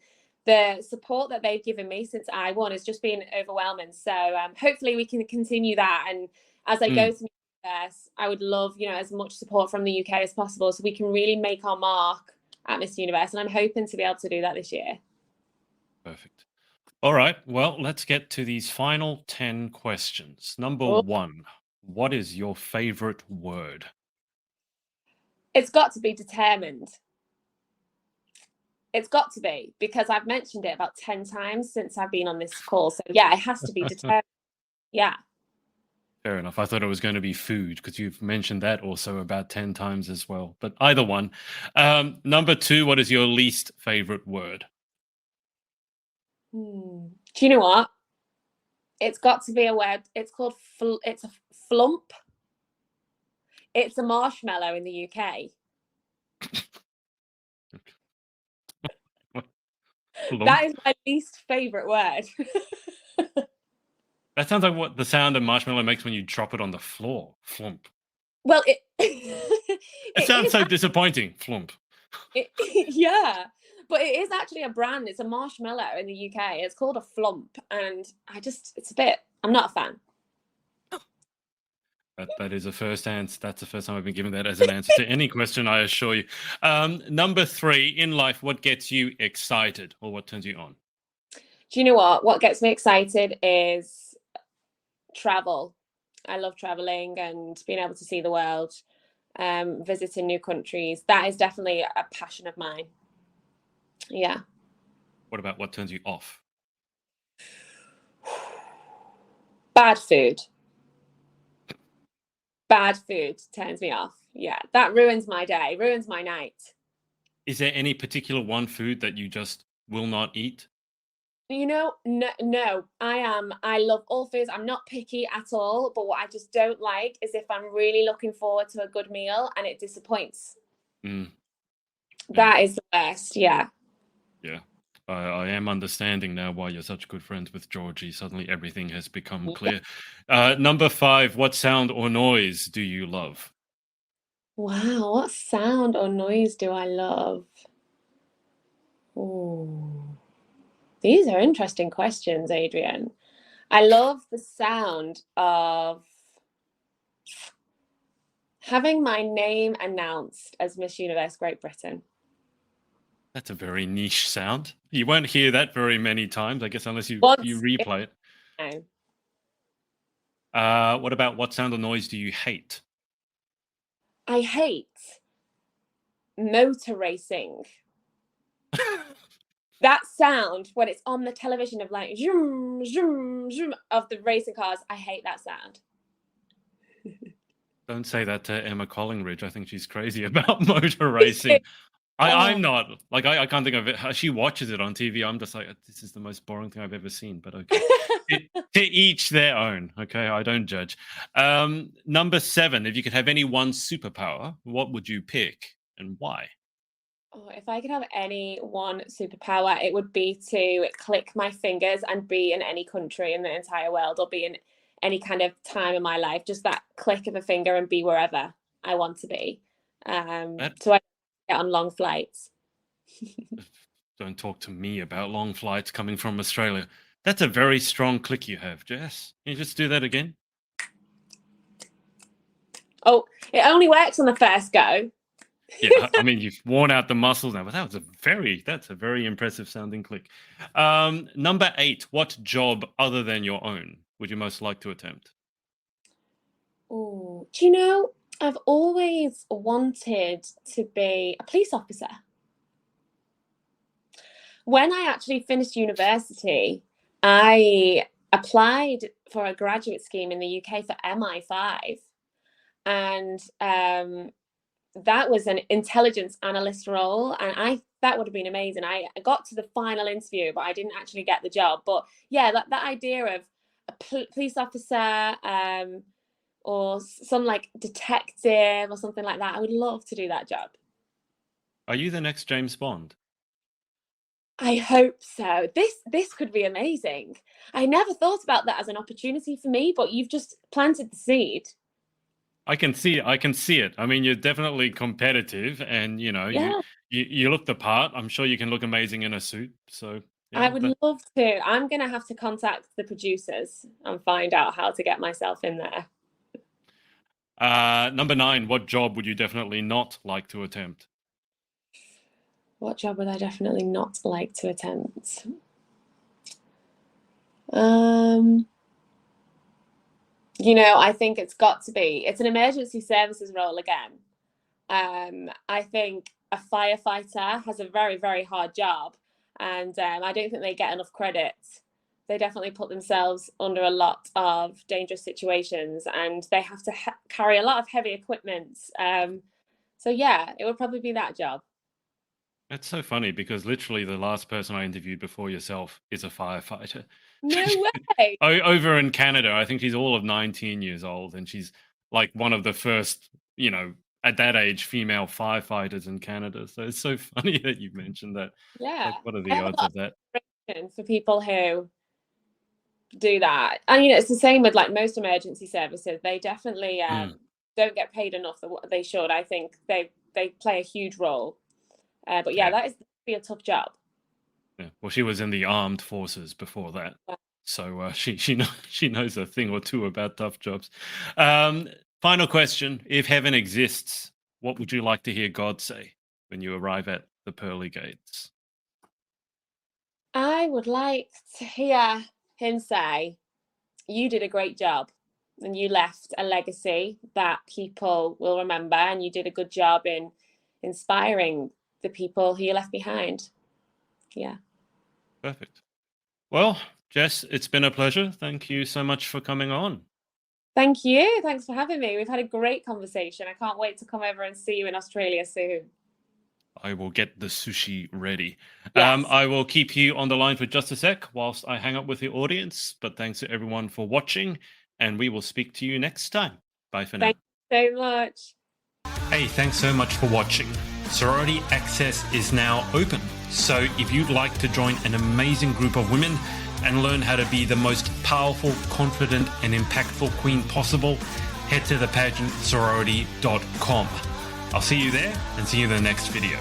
the support that they've given me since I won has just been overwhelming. So hopefully we can continue that, and as I go mm, to Universe, I would love, as much support from the UK as possible so we can really make our mark at Miss Universe. And I'm hoping to be able to do that this year. perfect. All right. Well, let's get to these final 10 questions. Number Oh, one, what is your favorite word? it's got to be determined. It's got to be, because I've mentioned it about 10 times since I've been on this call. So yeah, it has to be determined. Yeah. Fair enough. I thought it was going to be food because you've mentioned that also about 10 times as well. But either one. Number two, what is your least favorite word? Do you know what? It's got to be a word. It's called, it's a flump. It's a marshmallow in the UK. That Flump. is my least favorite word. That sounds like what the sound a marshmallow makes when you drop it on the floor. Flump. Well, it It it sounds is so disappointing. Flump. yeah, but it is actually a brand. It's a marshmallow in the UK. It's called a flump, and it's a bit. I'm not a fan. That is a first answer. That's the first time I've been given that as an answer to any question, I assure you. Number three, in life, what gets you excited or what turns you on? Do you know what? What gets me excited is travel. I love traveling and being able to see the world, visiting new countries. That is definitely a passion of mine. Yeah. What about what turns you off? Bad food. Bad food turns me off. Yeah, that ruins my day, ruins my night. Is there any particular one food that you just will not eat? No, no, I love all foods. I'm not picky at all, but what I just don't like is if I'm really looking forward to a good meal and it disappoints. Mm, yeah, That is the worst. Yeah. yeah. I am understanding now why you're such good friends with Georgie. Suddenly everything has become clear. Number five, what sound or noise do you love? Wow, what sound or noise do I love? Ooh, these are interesting questions, Adrian. I love the sound of having my name announced as Miss Universe Great Britain. That's a very niche sound. You won't hear that very many times, I guess, unless you Once in replay it. now. What about what sound or noise do you hate? I hate motor racing. That sound when it's on the television of like zoom, zoom, zoom of the racing cars, I hate that sound. Don't say that to Emma Collingridge. I think she's crazy about motor racing. I'm Oh, not. Like, I can't think of it. She watches it on TV. I'm just like, this is the most boring thing I've ever seen. But okay. To each their own. Okay. I don't judge. Number seven, if you could have any one superpower, what would you pick and why? oh, if I could have any one superpower, it would be to click my fingers and be in any country in the entire world, or be in any kind of time in my life. Just that click of a finger and be wherever I want to be. So I get on long flights. Don't talk to me about long flights coming from Australia. That's a very strong click you have, Jess. Can you just do that again? Oh, it only works on the first go. Yeah, I mean, you've worn out the muscles now, but that's a very impressive sounding click. Number 8, what job other than your own would you most like to attempt? Oh, do you know, I've always wanted to be a police officer. When I actually finished university, I applied for a graduate scheme in the UK for MI5. And that was an intelligence analyst role. And that would have been amazing. I got to the final interview, but I didn't actually get the job. But yeah, that idea of a police officer or some like detective or something like that, I would love to do that job. Are you the next James Bond? I hope so. This could be amazing. I never thought about that as an opportunity for me, but you've just planted the seed. I can see it. I mean, you're definitely competitive, and Yeah, you look the part. I'm sure you can look amazing in a suit. So I yeah, would love to. I'm going to have to contact the producers and find out how to get myself in there. Number 9, what job would you definitely not like to attempt? What job would I definitely not like to attempt? I think it's an emergency services role again. I think a firefighter has a very, very hard job, and I don't think they get enough credit. They definitely put themselves under a lot of dangerous situations, and they have to carry a lot of heavy equipment. So yeah, it would probably be that job. That's so funny because literally the last person I interviewed before yourself is a firefighter. No way. Over in Canada, I think she's all of 19 years old, and she's like one of the first, at that age, female firefighters in Canada. So it's so funny that you mentioned that. Yeah, Like, what are I the have a odds lot of that? of admiration for people who do that, and it's the same with like most emergency services. They definitely don't get paid enough that what they should. I think they play a huge role. But yeah, Yeah. that is be a tough job. Yeah. Well, she was in the armed forces before that, Yeah. so she knows a thing or two about tough jobs. Final question: if heaven exists, what would you like to hear God say when you arrive at the pearly gates? I would like to hear him say, "You did a great job, and you left a legacy that people will remember, and you did a good job in inspiring the people who you left behind." Yeah. Perfect. Well, Jess, it's been a pleasure. Thank you so much for coming on. Thank you. Thanks for having me. We've had a great conversation. I can't wait to come over and see you in Australia soon. I will get the sushi ready. Yes. I will keep you on the line for just a sec whilst I hang up with the audience. But thanks to everyone for watching, and we will speak to you next time. Bye for now. Thank you so much. Hey, thanks so much for watching. Sorority Access is now open. So if you'd like to join an amazing group of women and learn how to be the most powerful, confident, and impactful queen possible, head to thepageantsorority.com. I'll see you there and see you in the next video.